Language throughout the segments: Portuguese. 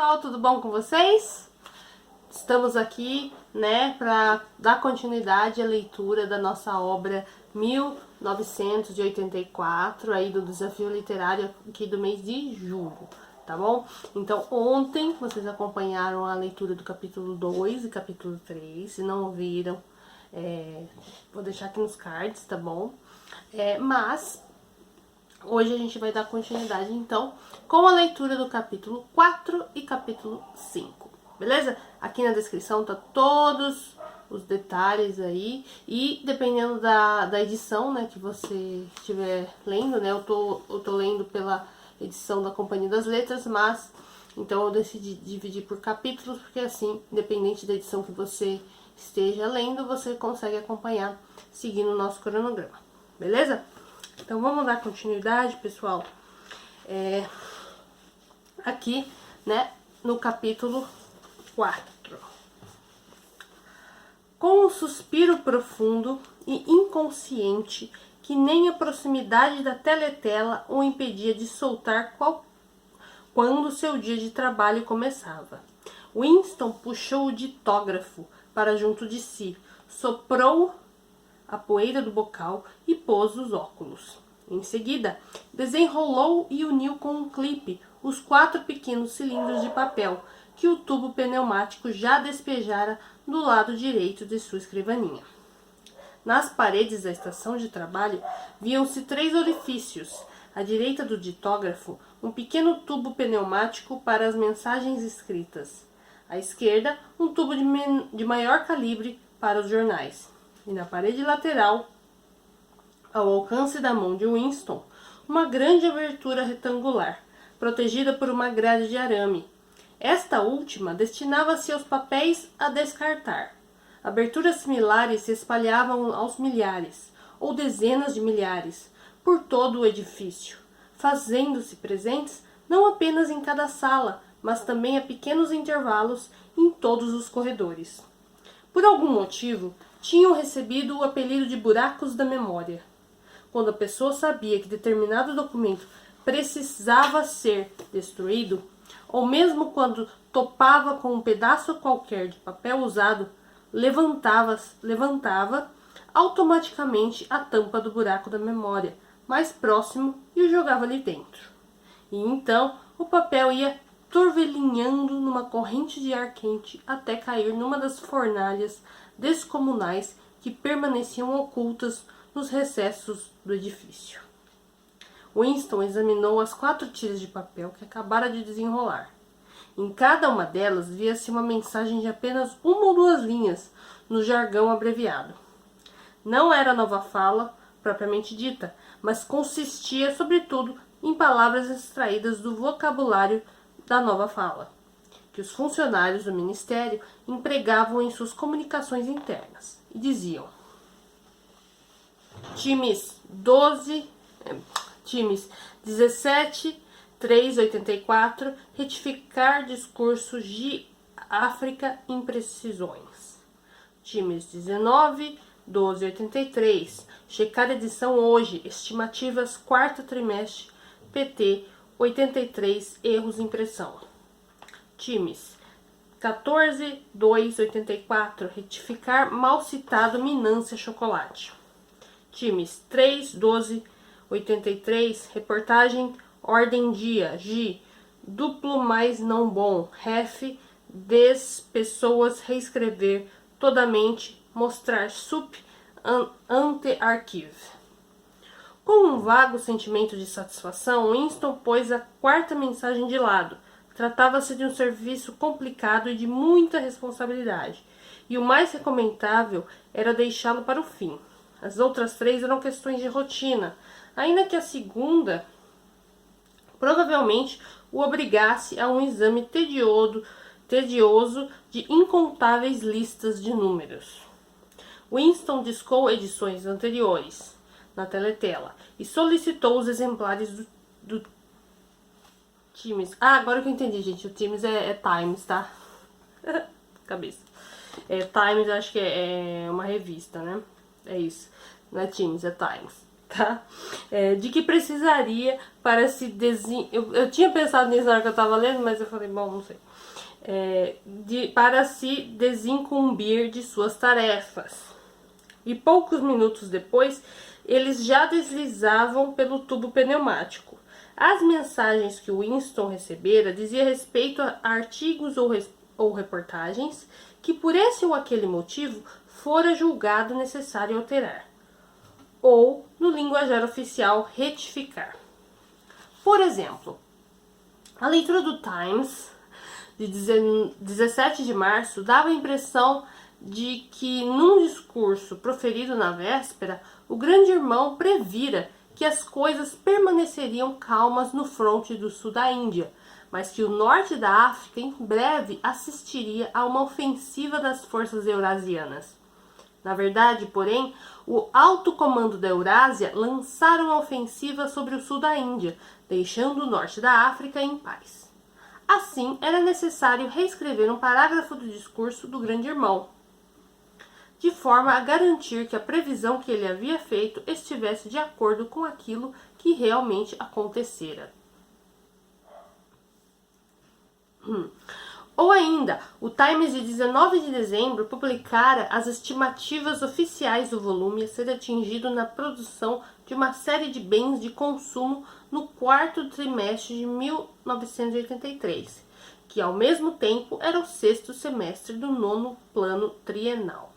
pessoal, tudo bom com vocês? Estamos aqui, né, para dar continuidade à leitura da nossa obra 1984, aí do desafio literário aqui do mês de julho, tá bom? Então, ontem vocês acompanharam a leitura do capítulo 2 e capítulo 3, se não ouviram, vou deixar aqui nos cards, tá bom? Mas hoje a gente vai dar continuidade, então, com a leitura do capítulo 4 e capítulo 5, beleza? Aqui na descrição tá todos os detalhes aí, e dependendo da edição, né, que você estiver lendo, né, eu tô lendo pela edição da Companhia das Letras, mas, então eu decidi dividir por capítulos, porque assim, independente da edição que você esteja lendo, você consegue acompanhar seguindo o nosso cronograma, beleza? Então, vamos dar continuidade, pessoal, aqui, né, no capítulo 4. Com um suspiro profundo e inconsciente, que nem a proximidade da teletela o impedia de soltar quando seu dia de trabalho começava. Winston puxou o ditógrafo para junto de si, soprou a poeira do bocal e pôs os óculos. Em seguida, desenrolou e uniu com um clipe os 4 pequenos cilindros de papel que o tubo pneumático já despejara do lado direito de sua escrivaninha. Nas paredes da estação de trabalho viam-se 3 orifícios. À direita do ditógrafo, um pequeno tubo pneumático para as mensagens escritas. À esquerda, um tubo de maior calibre para os jornais. E na parede lateral, ao alcance da mão de Winston, uma grande abertura retangular, protegida por uma grade de arame. Esta última destinava-se aos papéis a descartar. Aberturas similares se espalhavam aos milhares, ou dezenas de milhares, por todo o edifício, fazendo-se presentes não apenas em cada sala, mas também a pequenos intervalos em todos os corredores. Por algum motivo, tinham recebido o apelido de buracos da memória. Quando a pessoa sabia que determinado documento precisava ser destruído, ou mesmo quando topava com um pedaço qualquer de papel usado, levantava automaticamente a tampa do buraco da memória mais próximo e o jogava ali dentro. E então o papel ia turvelinhando numa corrente de ar quente até cair numa das fornalhas descomunais que permaneciam ocultas nos recessos do edifício. Winston examinou as 4 tiras de papel que acabara de desenrolar. Em cada uma delas via-se uma mensagem de apenas 1 ou 2 linhas no jargão abreviado. Não era nova fala, propriamente dita, mas consistia, sobretudo, em palavras extraídas do vocabulário da nova fala, que os funcionários do ministério empregavam em suas comunicações internas, e diziam: times 17, 3, 84, retificar discursos de África imprecisões. Times 19, 12, 83, checar edição hoje, estimativas 4º trimestre, PT, 83, erros impressão. Times 14, 2, 84, retificar mal citado Minância Chocolate. Times 3, 12, 83, reportagem Ordem Dia, G, duplo mais não bom, ref, pessoas reescrever, todamente, mostrar sup, ante arquive. Com um vago sentimento de satisfação, Winston pôs a 4ª mensagem de lado. Tratava-se de um serviço complicado e de muita responsabilidade, e o mais recomendável era deixá-lo para o fim. As outras 3 eram questões de rotina, ainda que a segunda provavelmente o obrigasse a um exame tedioso de incontáveis listas de números. Winston discou edições anteriores na teletela e solicitou os exemplares do Times. Ah, agora que eu entendi, gente. O Times é Times, tá? Cabeça. Times, acho que é uma revista, né? É isso. Não é Times, é Times. tá? De que precisaria para se eu tinha pensado nisso na hora que eu estava lendo, mas eu falei, bom, não sei. Para se desincumbir de suas tarefas. E poucos minutos depois, eles já deslizavam pelo tubo pneumático. As mensagens que Winston recebera diziam respeito a artigos ou reportagens que, por esse ou aquele motivo, fora julgado necessário alterar, ou, no linguajar oficial, retificar. Por exemplo, a leitura do Times, de 17 de março, dava a impressão de que, num discurso proferido na véspera, o grande irmão previra que as coisas permaneceriam calmas no fronte do sul da Índia, mas que o norte da África em breve assistiria a uma ofensiva das forças eurasianas. Na verdade, porém, o alto comando da Eurásia lançaram a ofensiva sobre o sul da Índia, deixando o norte da África em paz. Assim, era necessário reescrever um parágrafo do discurso do grande irmão, de forma a garantir que a previsão que ele havia feito estivesse de acordo com aquilo que realmente acontecera. Ou ainda, o Times de 19 de dezembro publicara as estimativas oficiais do volume a ser atingido na produção de uma série de bens de consumo no quarto trimestre de 1983, que ao mesmo tempo era o sexto semestre do nono plano trienal.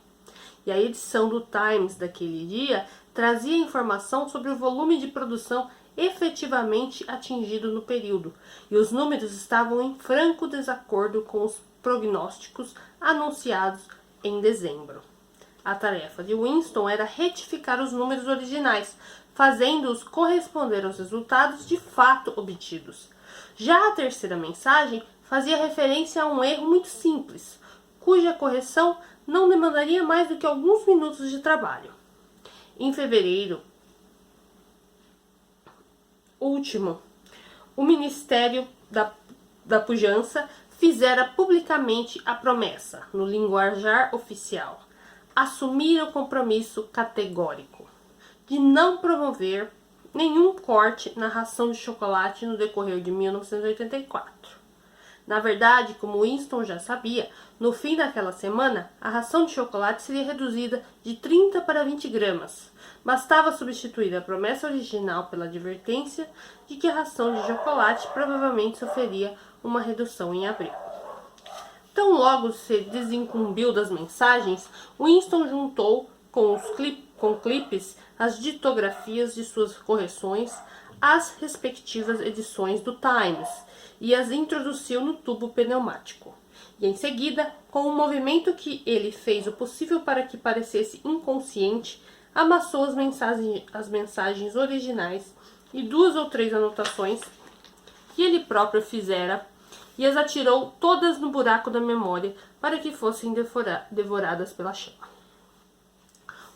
E a edição do Times daquele dia trazia informação sobre o volume de produção efetivamente atingido no período, e os números estavam em franco desacordo com os prognósticos anunciados em dezembro. A tarefa de Winston era retificar os números originais, fazendo-os corresponder aos resultados de fato obtidos. Já a terceira mensagem fazia referência a um erro muito simples, cuja correção não demandaria mais do que alguns minutos de trabalho. Em fevereiro último, o Ministério da Pujança fizera publicamente a promessa, no linguajar oficial, assumir o compromisso categórico de não promover nenhum corte na ração de chocolate no decorrer de 1984. Na verdade, como Winston já sabia, no fim daquela semana, a ração de chocolate seria reduzida de 30 para 20 gramas. Bastava substituir a promessa original pela advertência de que a ração de chocolate provavelmente sofreria uma redução em abril. Tão logo se desincumbiu das mensagens, Winston juntou com clipes as ditografias de suas correções às respectivas edições do Times e as introduziu no tubo pneumático. E em seguida, com um movimento que ele fez o possível para que parecesse inconsciente, amassou as mensagens originais e 2 ou 3 anotações que ele próprio fizera e as atirou todas no buraco da memória para que fossem devoradas pela chama.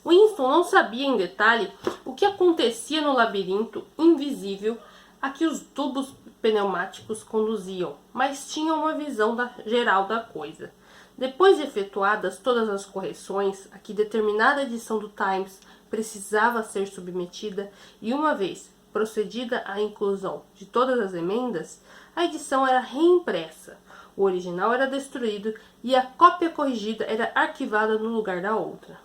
Winston não sabia em detalhe o que acontecia no labirinto invisível a que os tubos pneumáticos conduziam, mas tinha uma visão geral da coisa. Depois de efetuadas todas as correções a que determinada edição do Times precisava ser submetida, e uma vez procedida à inclusão de todas as emendas, a edição era reimpressa, o original era destruído e a cópia corrigida era arquivada no lugar da outra.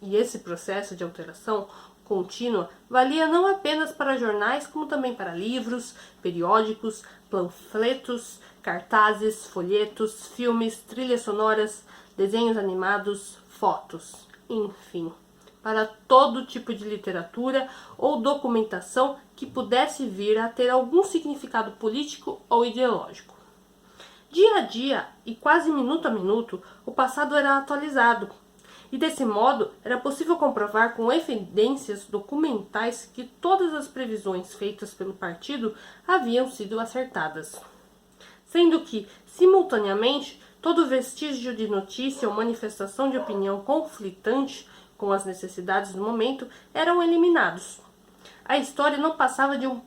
E esse processo de alteração contínua valia não apenas para jornais, como também para livros, periódicos, panfletos, cartazes, folhetos, filmes, trilhas sonoras, desenhos animados, fotos, enfim, para todo tipo de literatura ou documentação que pudesse vir a ter algum significado político ou ideológico. Dia a dia e quase minuto a minuto, o passado era atualizado, e desse modo era possível comprovar com evidências documentais que todas as previsões feitas pelo partido haviam sido acertadas. Sendo que, simultaneamente, todo vestígio de notícia ou manifestação de opinião conflitante com as necessidades do momento eram eliminados. A história não passava de um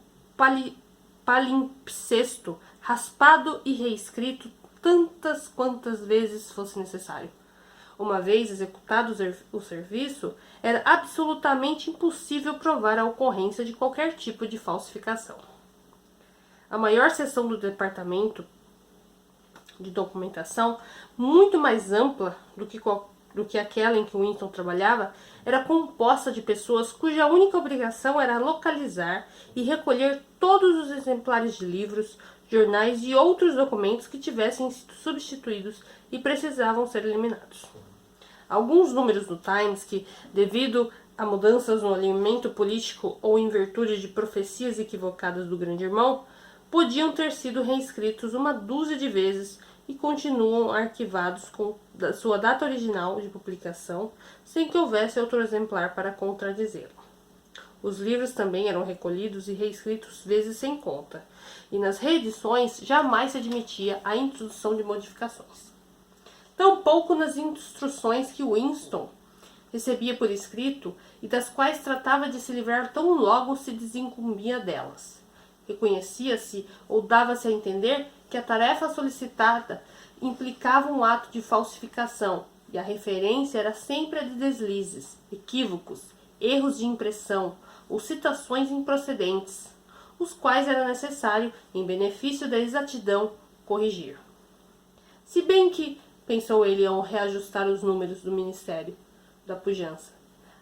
palimpsesto, raspado e reescrito tantas quantas vezes fosse necessário. Uma vez executado o serviço, era absolutamente impossível provar a ocorrência de qualquer tipo de falsificação. A maior seção do departamento de documentação, muito mais ampla do que aquela em que Winston trabalhava, era composta de pessoas cuja única obrigação era localizar e recolher todos os exemplares de livros, jornais e outros documentos que tivessem sido substituídos e precisavam ser eliminados. Alguns números do Times que, devido a mudanças no alinhamento político ou em virtude de profecias equivocadas do Grande Irmão, podiam ter sido reescritos uma dúzia de vezes e continuam arquivados com sua data original de publicação, sem que houvesse outro exemplar para contradizê-lo. Os livros também eram recolhidos e reescritos vezes sem conta, e nas reedições jamais se admitia a introdução de modificações. Tampouco nas instruções que Winston recebia por escrito e das quais tratava de se livrar tão logo se desincumbia delas. Reconhecia-se ou dava-se a entender que a tarefa solicitada implicava um ato de falsificação, e a referência era sempre a de deslizes, equívocos, erros de impressão ou citações improcedentes, os quais era necessário, em benefício da exatidão, corrigir. Se bem que, pensou ele ao reajustar os números do Ministério da Pujança,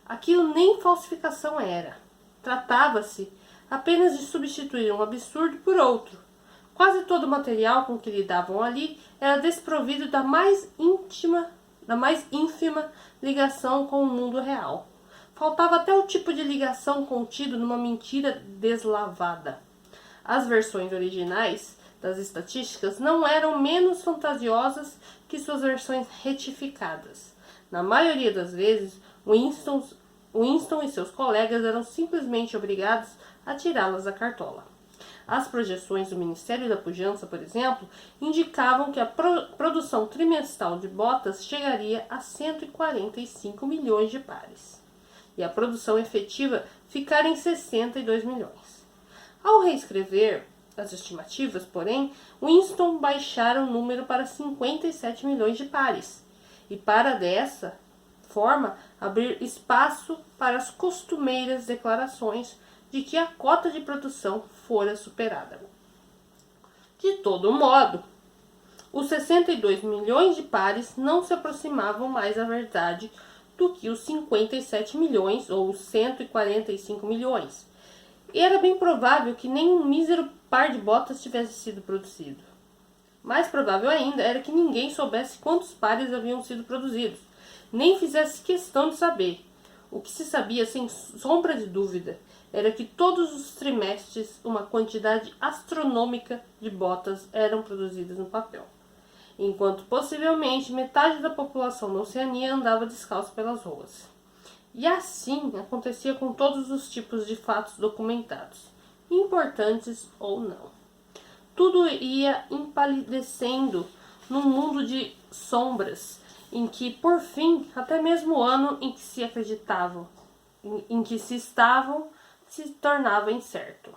aquilo nem falsificação era. Tratava-se apenas de substituir um absurdo por outro. Quase todo o material com que lidavam ali era desprovido da mais ínfima ligação com o mundo real. Faltava até o tipo de ligação contido numa mentira deslavada. As versões originais das estatísticas não eram menos fantasiosas que suas versões retificadas. Na maioria das vezes, Winston e seus colegas eram simplesmente obrigados a tirá-las da cartola. As projeções do Ministério da Pujança, por exemplo, indicavam que a produção trimestral de botas chegaria a 145 milhões de pares, e a produção efetiva ficar em 62 milhões. Ao reescrever as estimativas, porém, Winston baixara o número para 57 milhões de pares, e para dessa forma abrir espaço para as costumeiras declarações de que a cota de produção fora superada. De todo modo, os 62 milhões de pares não se aproximavam mais à verdade do que os 57 milhões ou os 145 milhões. E era bem provável que nem um mísero par de botas tivesse sido produzido. Mais provável ainda era que ninguém soubesse quantos pares haviam sido produzidos, nem fizesse questão de saber. O que se sabia sem sombra de dúvida era que todos os trimestres uma quantidade astronômica de botas eram produzidas no papel, enquanto possivelmente metade da população da Oceania andava descalça pelas ruas. E assim acontecia com todos os tipos de fatos documentados, importantes ou não. Tudo ia empalidecendo num mundo de sombras, em que, por fim, até mesmo o ano em que se acreditavam, em que se estavam, se tornava incerto.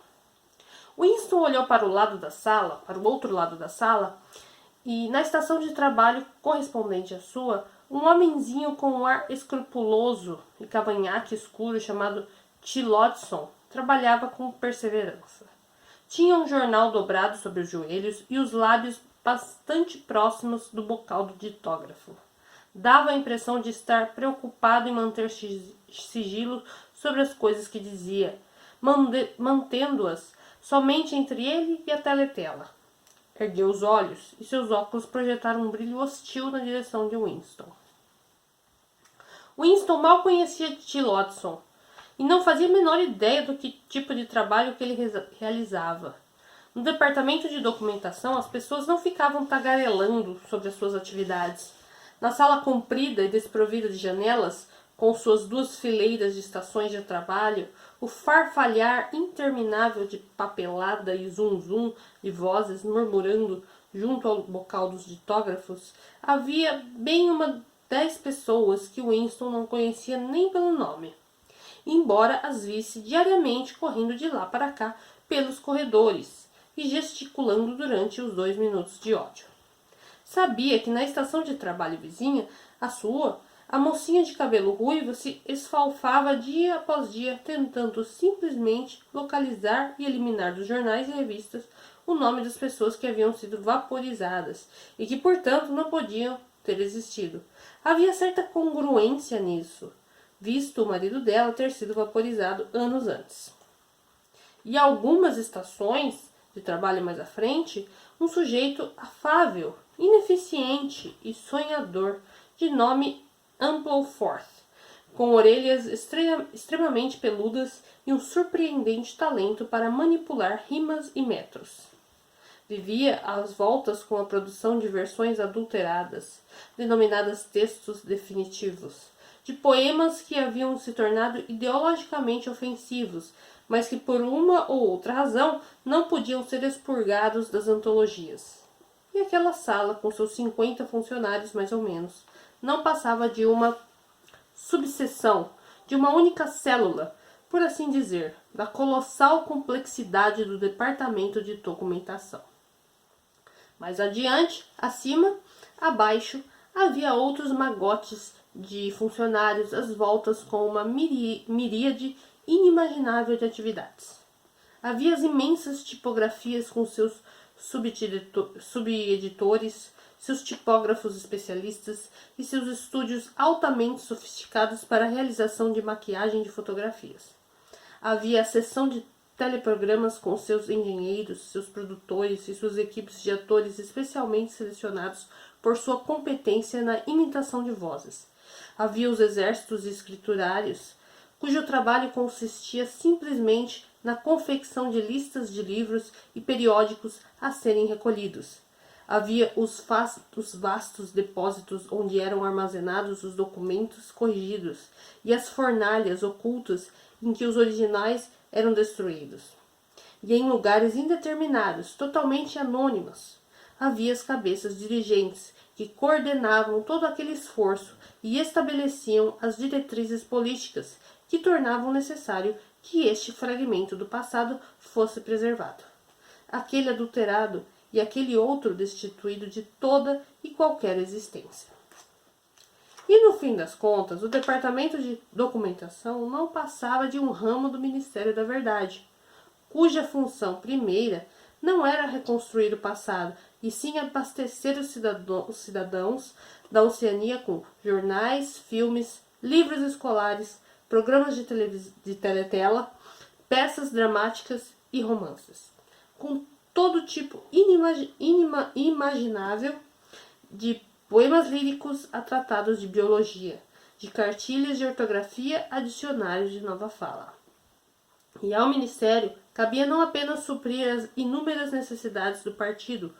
Winston olhou para o outro lado da sala, e na estação de trabalho correspondente à sua, um homenzinho com um ar escrupuloso e cavanhaque escuro chamado Tillotson trabalhava com perseverança. Tinha um jornal dobrado sobre os joelhos e os lábios bastante próximos do bocal do ditógrafo. Dava a impressão de estar preocupado em manter sigilo sobre as coisas que dizia, mantendo-as somente entre ele e a teletela. Ergueu os olhos e seus óculos projetaram um brilho hostil na direção de Winston. Winston mal conhecia Tillotson e não fazia a menor ideia do que tipo de trabalho que ele realizava. No departamento de documentação, as pessoas não ficavam tagarelando sobre as suas atividades. Na sala comprida e desprovida de janelas, com suas duas fileiras de estações de trabalho, o farfalhar interminável de papelada e zum-zum de vozes murmurando junto ao bocal dos ditógrafos, havia bem 10 pessoas que Winston não conhecia nem pelo nome, embora as visse diariamente correndo de lá para cá pelos corredores e gesticulando durante os 2 minutos de ódio. Sabia que na estação de trabalho vizinha A mocinha de cabelo ruivo se esfalfava dia após dia, tentando simplesmente localizar e eliminar dos jornais e revistas o nome das pessoas que haviam sido vaporizadas e que, portanto, não podiam ter existido. Havia certa congruência nisso, visto o marido dela ter sido vaporizado anos antes. E algumas estações de trabalho mais à frente, um sujeito afável, ineficiente e sonhador, de nome Ampleforth, com orelhas extremamente peludas e um surpreendente talento para manipular rimas e metros. Vivia às voltas com a produção de versões adulteradas, denominadas textos definitivos, de poemas que haviam se tornado ideologicamente ofensivos, mas que por uma ou outra razão não podiam ser expurgados das antologias. E aquela sala, com seus 50 funcionários mais ou menos, não passava de uma subseção, de uma única célula, por assim dizer, da colossal complexidade do departamento de documentação. Mais adiante, acima, abaixo, havia outros magotes de funcionários às voltas com uma miríade inimaginável de atividades. Havia as imensas tipografias com seus subeditores, seus tipógrafos especialistas e seus estúdios altamente sofisticados para a realização de maquiagem de fotografias. Havia a seção de teleprogramas com seus engenheiros, seus produtores e suas equipes de atores especialmente selecionados por sua competência na imitação de vozes. Havia os exércitos escriturários, cujo trabalho consistia simplesmente na confecção de listas de livros e periódicos a serem recolhidos. Havia os vastos depósitos onde eram armazenados os documentos corrigidos e as fornalhas ocultas em que os originais eram destruídos. E em lugares indeterminados, totalmente anônimos, havia as cabeças dirigentes que coordenavam todo aquele esforço e estabeleciam as diretrizes políticas que tornavam necessário que este fragmento do passado fosse preservado. Aquele adulterado e aquele outro destituído de toda e qualquer existência. E no fim das contas, o departamento de documentação não passava de um ramo do Ministério da Verdade, cuja função primeira não era reconstruir o passado, e sim abastecer os cidadãos da Oceania com jornais, filmes, livros escolares, programas de teletela, peças dramáticas e romances, com todo tipo imaginável de poemas líricos a tratados de biologia, de cartilhas de ortografia a dicionários de nova fala. E ao Ministério cabia não apenas suprir as inúmeras necessidades do partido,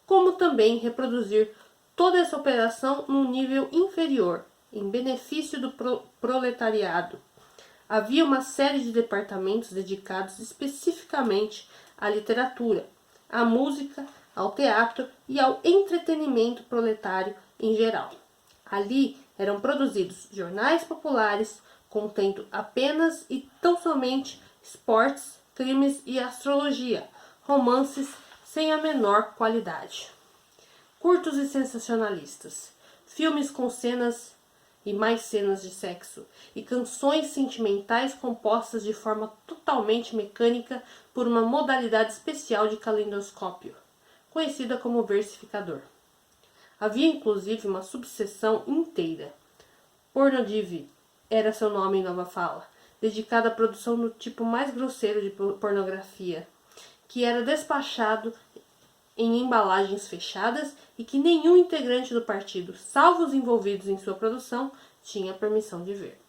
como também reproduzir toda essa operação num nível inferior, em benefício do proletariado. Havia uma série de departamentos dedicados especificamente à literatura, à música, ao teatro e ao entretenimento proletário em geral. Ali eram produzidos jornais populares contendo apenas e tão somente esportes, crimes e astrologia, romances sem a menor qualidade, curtos e sensacionalistas, filmes com cenas e mais cenas de sexo, e canções sentimentais compostas de forma totalmente mecânica por uma modalidade especial de calendoscópio, conhecida como versificador. Havia inclusive uma subseção inteira, Pornodive era seu nome em nova fala, dedicada à produção do tipo mais grosseiro de pornografia, que era despachado em embalagens fechadas e que nenhum integrante do partido, salvo os envolvidos em sua produção, tinha permissão de ver.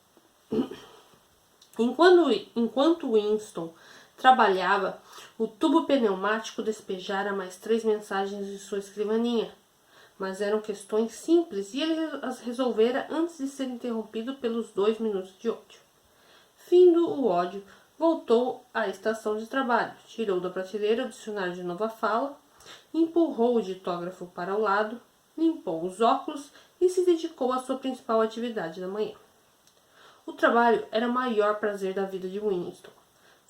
Enquanto Winston trabalhava, o tubo pneumático despejara mais 3 mensagens de sua escrivaninha, mas eram questões simples e ele as resolvera antes de ser interrompido pelos 2 minutos de ódio. Findo o ódio, voltou à estação de trabalho, tirou da prateleira o dicionário de nova fala, empurrou o ditógrafo para o lado, limpou os óculos e se dedicou à sua principal atividade da manhã. O trabalho era o maior prazer da vida de Winston.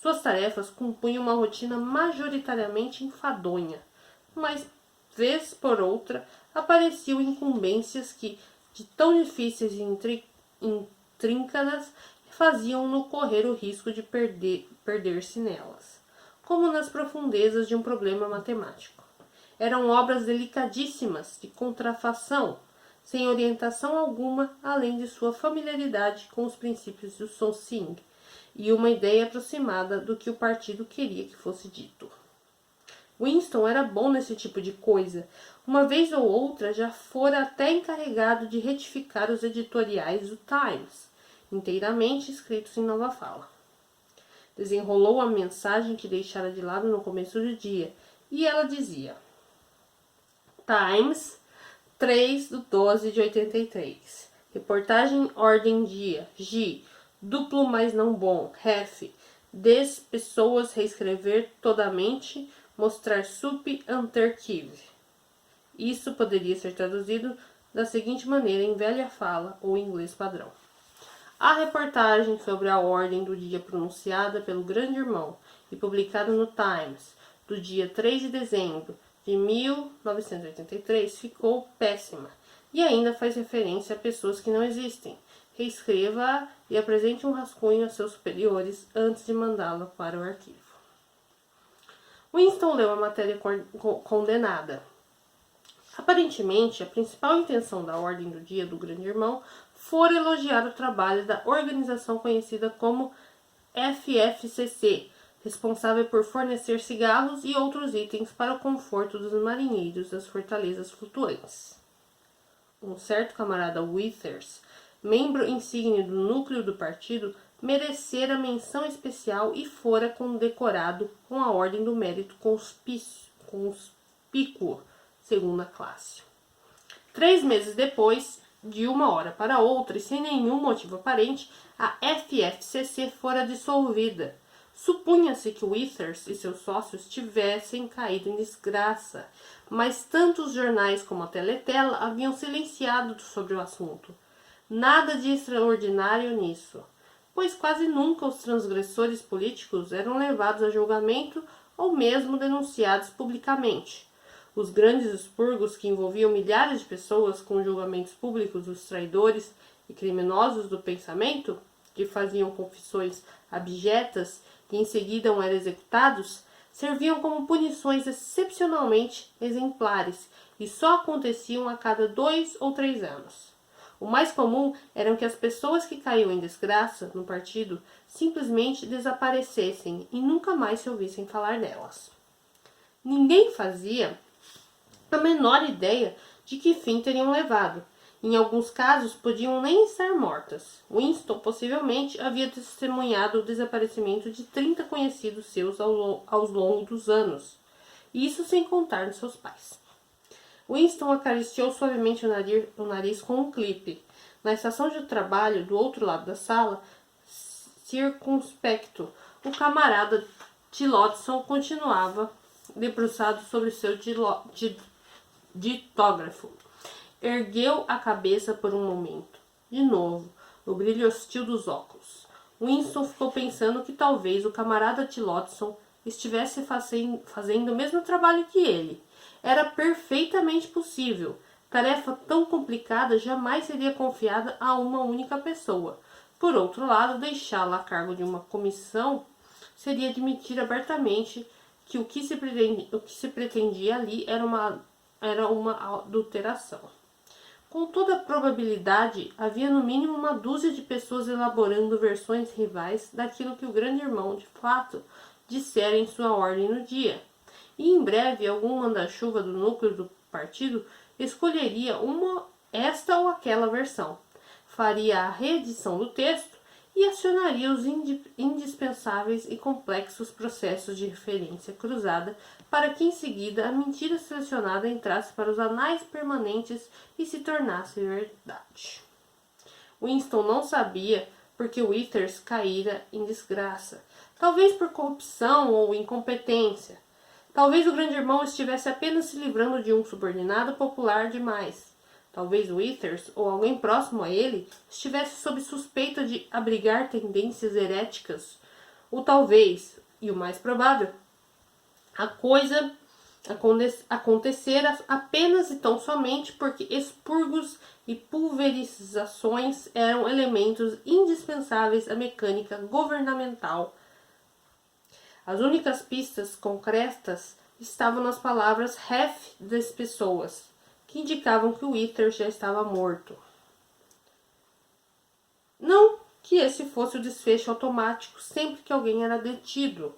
Suas tarefas compunham uma rotina majoritariamente enfadonha, mas, vez por outra, apareciam incumbências que, de tão difíceis e intríncadas que faziam-no correr o risco de perder-se nelas, como nas profundezas de um problema matemático. Eram obras delicadíssimas, de contrafação, sem orientação alguma, além de sua familiaridade com os princípios do Sonsing e uma ideia aproximada do que o partido queria que fosse dito. Winston era bom nesse tipo de coisa. Uma vez ou outra já fora até encarregado de retificar os editoriais do Times, inteiramente escritos em nova fala. Desenrolou a mensagem que deixara de lado no começo do dia, e ela dizia: Times, 3/12/83. Reportagem ordem dia. G. Duplo mais não bom. Ref. Des pessoas reescrever todamente. Mostrar sup anterquive. Isso poderia ser traduzido da seguinte maneira em velha fala ou inglês padrão. A reportagem sobre a ordem do dia pronunciada pelo Grande Irmão e publicada no Times do dia 3 de dezembro de 1983 ficou péssima e ainda faz referência a pessoas que não existem. Reescreva-a e apresente um rascunho a seus superiores antes de mandá-la para o arquivo. Winston leu a matéria condenada. Aparentemente, a principal intenção da ordem do dia do Grande Irmão fora elogiar o trabalho da organização conhecida como FFCC, responsável por fornecer cigarros e outros itens para o conforto dos marinheiros das fortalezas flutuantes. Um certo camarada Withers, membro insígne do núcleo do partido, merecera menção especial e fora condecorado com a Ordem do Mérito Conspícuo, segunda classe. 3 meses depois, de uma hora para outra e sem nenhum motivo aparente, a FFCC fora dissolvida. Supunha-se que Withers e seus sócios tivessem caído em desgraça, mas tanto os jornais como a Teletela haviam silenciado sobre o assunto. Nada de extraordinário nisso, pois quase nunca os transgressores políticos eram levados a julgamento ou mesmo denunciados publicamente. Os grandes expurgos que envolviam milhares de pessoas com julgamentos públicos dos traidores e criminosos do pensamento, que faziam confissões abjetas e em seguida eram executados, serviam como punições excepcionalmente exemplares e só aconteciam a cada 2 ou 3 anos. O mais comum era que as pessoas que caíam em desgraça no partido simplesmente desaparecessem e nunca mais se ouvissem falar delas. Ninguém fazia a menor ideia de que fim teriam levado. Em alguns casos, podiam nem estar mortas. Winston possivelmente havia testemunhado o desaparecimento de 30 conhecidos seus ao longo dos anos, isso sem contar nos seus pais. Winston acariciou suavemente o nariz com um clipe. Na estação de trabalho, do outro lado da sala, circunspecto, o camarada Tillotson continuava debruçado sobre seu ditógrafo. Ergueu a cabeça por um momento. De novo, o brilho hostil dos óculos. Winston ficou pensando que talvez o camarada Tillotson estivesse fazendo o mesmo trabalho que ele. Era perfeitamente possível. Tarefa tão complicada jamais seria confiada a uma única pessoa. Por outro lado, deixá-la a cargo de uma comissão seria admitir abertamente que o que se pretendia ali era uma adulteração. Com toda probabilidade, havia no mínimo uma dúzia de pessoas elaborando versões rivais daquilo que o Grande Irmão, de fato, dissera em sua ordem no dia. E em breve algum manda-chuva do núcleo do partido escolheria esta ou aquela versão, faria a reedição do texto e acionaria os indispensáveis e complexos processos de referência cruzada para que em seguida a mentira selecionada entrasse para os anais permanentes e se tornasse verdade. Winston não sabia por que Withers caíra em desgraça, talvez por corrupção ou incompetência. Talvez o Grande Irmão estivesse apenas se livrando de um subordinado popular demais. Talvez Withers, ou alguém próximo a ele, estivesse sob suspeita de abrigar tendências heréticas. Ou talvez, e o mais provável, a coisa acontecera apenas e tão somente porque expurgos e pulverizações eram elementos indispensáveis à mecânica governamental. As únicas pistas concretas estavam nas palavras "ref" das pessoas, que indicavam que o Withers já estava morto. Não que esse fosse o desfecho automático sempre que alguém era detido.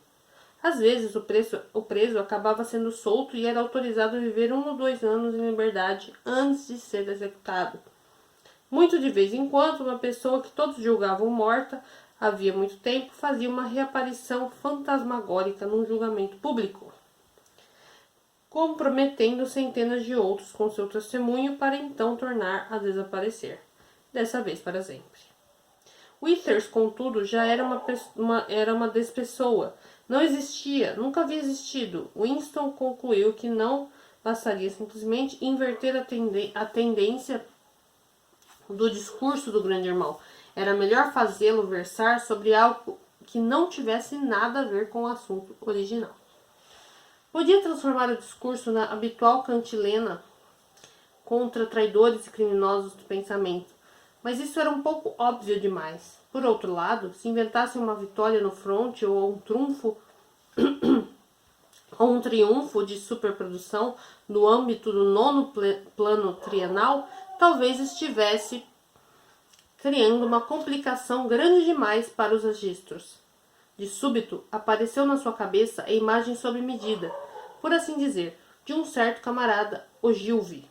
Às vezes o preso acabava sendo solto e era autorizado a viver 1 ou 2 anos em liberdade antes de ser executado. Muito de vez em quando, uma pessoa que todos julgavam morta havia muito tempo fazia uma reaparição fantasmagórica num julgamento público, comprometendo centenas de outros com seu testemunho para então tornar a desaparecer, dessa vez para sempre. Withers, contudo, já era uma despessoa. Não existia, nunca havia existido. Winston concluiu que não bastaria simplesmente inverter a tendência do discurso do grande irmão. Era melhor fazê-lo versar sobre algo que não tivesse nada a ver com o assunto original. Podia transformar o discurso na habitual cantilena contra traidores e criminosos do pensamento, mas isso era um pouco óbvio demais. Por outro lado, se inventasse uma vitória no fronte ou um triunfo de superprodução no âmbito do 9º plano trienal, talvez estivesse criando uma complicação grande demais para os registros. De súbito, apareceu na sua cabeça a imagem sob medida, por assim dizer, de um certo camarada Ogilvy,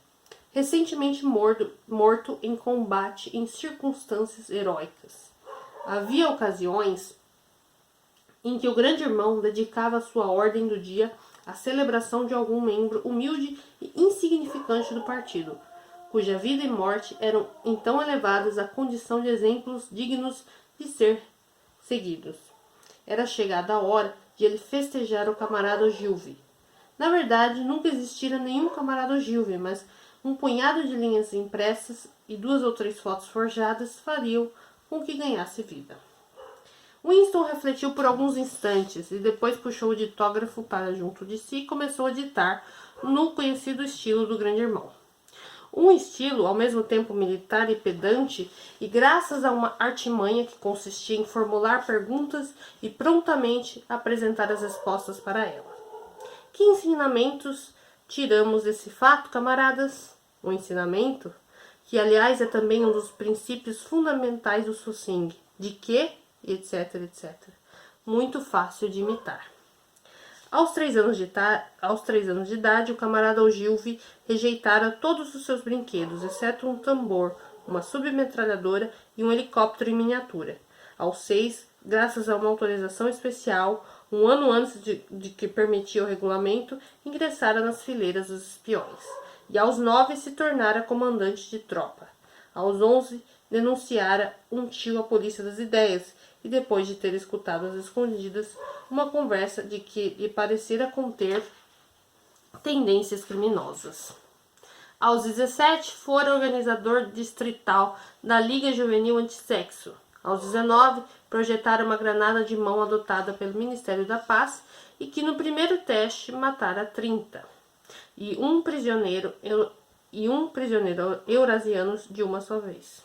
recentemente morto em combate em circunstâncias heróicas. Havia ocasiões em que o grande irmão dedicava sua ordem do dia à celebração de algum membro humilde e insignificante do partido, cuja vida e morte eram então elevadas à condição de exemplos dignos de ser seguidos. Era chegada a hora de ele festejar o camarada Ogilvy. Na verdade, nunca existira nenhum camarada Ogilvy, mas um punhado de linhas impressas e 2 ou 3 fotos forjadas fariam com que ganhasse vida. Winston refletiu por alguns instantes e depois puxou o ditógrafo para junto de si e começou a ditar no conhecido estilo do grande irmão. Um estilo ao mesmo tempo militar e pedante, e graças a uma artimanha que consistia em formular perguntas e prontamente apresentar as respostas para ela. Que ensinamentos tiramos desse fato, camaradas? O ensinamento, que aliás é também um dos princípios fundamentais do Sussing, de que, etc, etc. Muito fácil de imitar. Aos 3 anos de idade, o camarada Ogilvy rejeitara todos os seus brinquedos, exceto um tambor, uma submetralhadora e um helicóptero em miniatura. Aos 6, graças a uma autorização especial, um ano antes de que permitia o regulamento, ingressara nas fileiras dos espiões. E aos 9 se tornara comandante de tropa. Aos 11, denunciara um tio à polícia das ideias, e depois de ter escutado às escondidas uma conversa de que lhe parecera conter tendências criminosas. Aos 17, fora organizador distrital da Liga Juvenil Antissexo. Aos 19, projetara uma granada de mão adotada pelo Ministério da Paz e que no primeiro teste matara 30. E um prisioneiro eurasiano de uma só vez.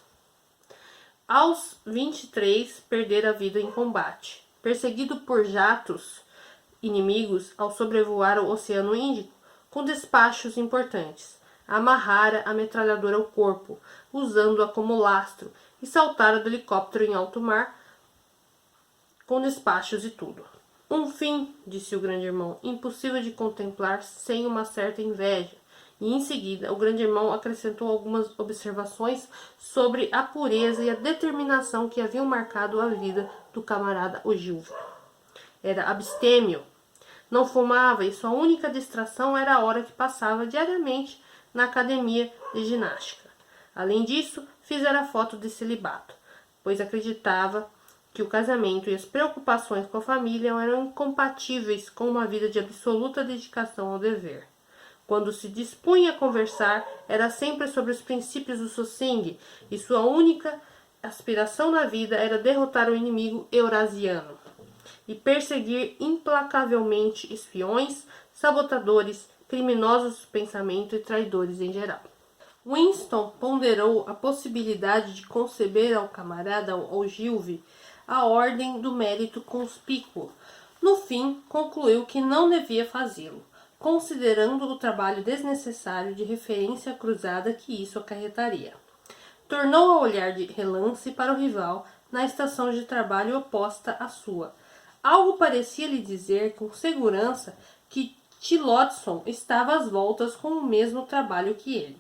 Aos 23, perdera a vida em combate. Perseguido por jatos inimigos ao sobrevoar o Oceano Índico, com despachos importantes, amarrara a metralhadora ao corpo, usando-a como lastro, e saltara do helicóptero em alto mar, com despachos e tudo. Um fim, disse o grande irmão, impossível de contemplar sem uma certa inveja. E em seguida, o grande irmão acrescentou algumas observações sobre a pureza e a determinação que haviam marcado a vida do camarada Ogilvy. Era abstêmio, não fumava e sua única distração era a hora que passava diariamente na academia de ginástica. Além disso, fizera foto de celibato, pois acreditava que o casamento e as preocupações com a família eram incompatíveis com uma vida de absoluta dedicação ao dever. Quando se dispunha a conversar, era sempre sobre os princípios do Sussing, e sua única aspiração na vida era derrotar o inimigo eurasiano e perseguir implacavelmente espiões, sabotadores, criminosos do pensamento e traidores em geral. Winston ponderou a possibilidade de conceber ao camarada Ogilvy a ordem do mérito conspícuo. No fim, concluiu que não devia fazê-lo, considerando o trabalho desnecessário de referência cruzada que isso acarretaria. Tornou a olhar de relance para o rival na estação de trabalho oposta à sua. Algo parecia lhe dizer com segurança que Tillotson estava às voltas com o mesmo trabalho que ele.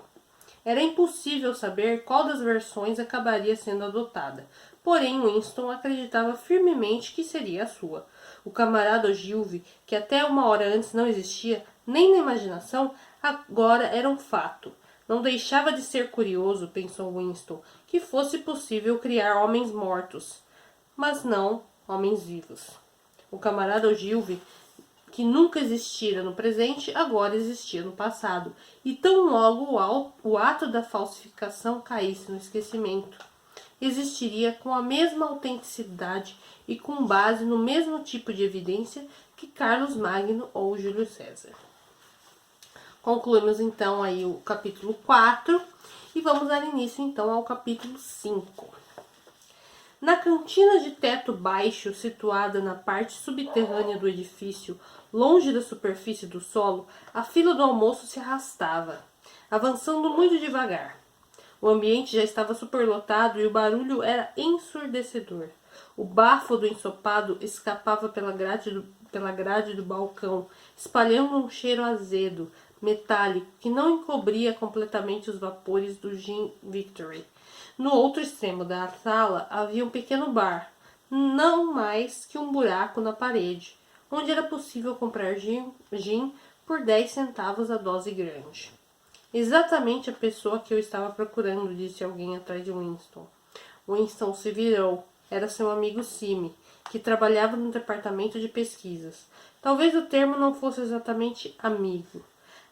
Era impossível saber qual das versões acabaria sendo adotada, porém Winston acreditava firmemente que seria a sua. O camarada Ogilvy, que até uma hora antes não existia, nem na imaginação, agora era um fato. Não deixava de ser curioso, pensou Winston, que fosse possível criar homens mortos, mas não homens vivos. O camarada Ogilvy, que nunca existira no presente, agora existia no passado, e tão logo o ato da falsificação caísse no esquecimento, existiria com a mesma autenticidade e com base no mesmo tipo de evidência que Carlos Magno ou Júlio César. Concluímos então aí o capítulo 4 e vamos dar início então ao capítulo 5. Na cantina de teto baixo, situada na parte subterrânea do edifício, longe da superfície do solo, a fila do almoço se arrastava, avançando muito devagar. O ambiente já estava superlotado e o barulho era ensurdecedor. O bafo do ensopado escapava pela grade do balcão, espalhando um cheiro azedo, metálico, que não encobria completamente os vapores do gin Victory. No outro extremo da sala havia um pequeno bar, não mais que um buraco na parede, onde era possível comprar gin por 10 centavos a dose grande. Exatamente a pessoa que eu estava procurando, disse alguém atrás de Winston. Winston se virou. Era seu amigo Sime, que trabalhava no departamento de pesquisas. Talvez o termo não fosse exatamente amigo.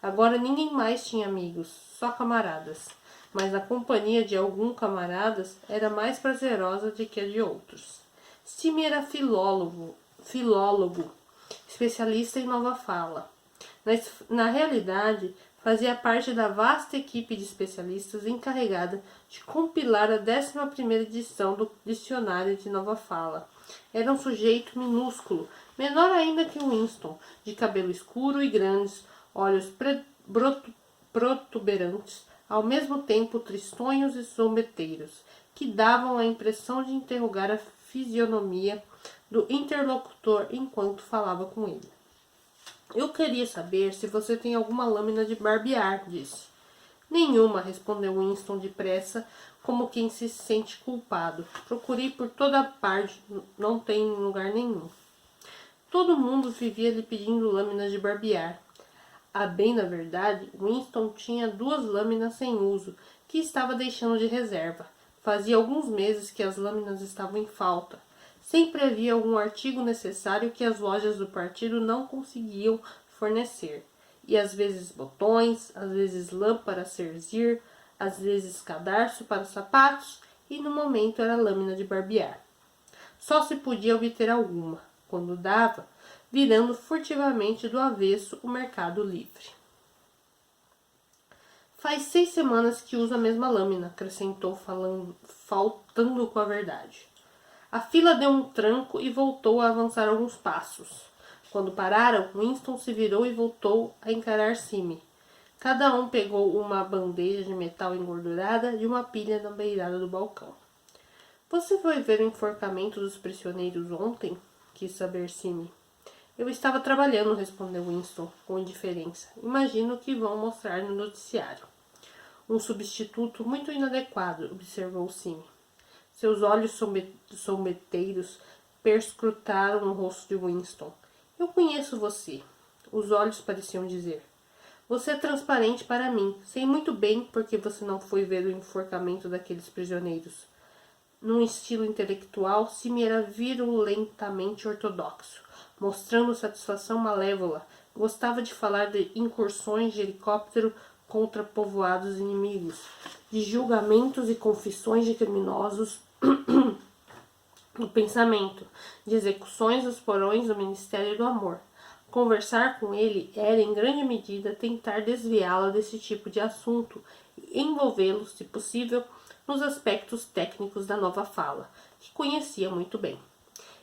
Agora ninguém mais tinha amigos, só camaradas. Mas a companhia de alguns camaradas era mais prazerosa do que a de outros. Sime era filólogo, especialista em nova fala. Na realidade, fazia parte da vasta equipe de especialistas encarregada de compilar a 11ª edição do Dicionário de Nova Fala. Era um sujeito minúsculo, menor ainda que Winston, de cabelo escuro e grandes, olhos protuberantes, ao mesmo tempo tristonhos e zombeteiros, que davam a impressão de interrogar a fisionomia do interlocutor enquanto falava com ele. Eu queria saber se você tem alguma lâmina de barbear, disse. Nenhuma, respondeu Winston depressa, como quem se sente culpado. Procurei por toda parte, não tem em lugar nenhum. Todo mundo vivia lhe pedindo lâminas de barbear. A bem da verdade, Winston tinha 2 lâminas sem uso, que estava deixando de reserva. Fazia alguns meses que as lâminas estavam em falta. Sempre havia algum artigo necessário que as lojas do partido não conseguiam fornecer. E às vezes botões, às vezes lã para cerzir, às vezes cadarço para sapatos, e no momento era lâmina de barbear. Só se podia obter alguma, quando dava, virando furtivamente do avesso o mercado livre. Faz 6 semanas que uso a mesma lâmina, acrescentou faltando com a verdade. A fila deu um tranco e voltou a avançar alguns passos. Quando pararam, Winston se virou e voltou a encarar Sime. Cada um pegou uma bandeja de metal engordurada e uma pilha na beirada do balcão. Você foi ver o enforcamento dos prisioneiros ontem? Quis saber Sime. Eu estava trabalhando, respondeu Winston com indiferença. Imagino que vão mostrar no noticiário. Um substituto muito inadequado, observou Sime. Seus olhos sombeteiros perscrutaram o rosto de Winston. Eu conheço você. Os olhos pareciam dizer. Você é transparente para mim. Sei muito bem porque você não foi ver o enforcamento daqueles prisioneiros. Num estilo intelectual, Sime era virulentamente ortodoxo, mostrando satisfação malévola. Gostava de falar de incursões de helicóptero contra povoados inimigos, de julgamentos e confissões de criminosos no pensamento, de execuções nos porões do Ministério do Amor. Conversar com ele era, em grande medida, tentar desviá-la desse tipo de assunto e envolvê-lo, se possível, nos aspectos técnicos da nova fala, que conhecia muito bem,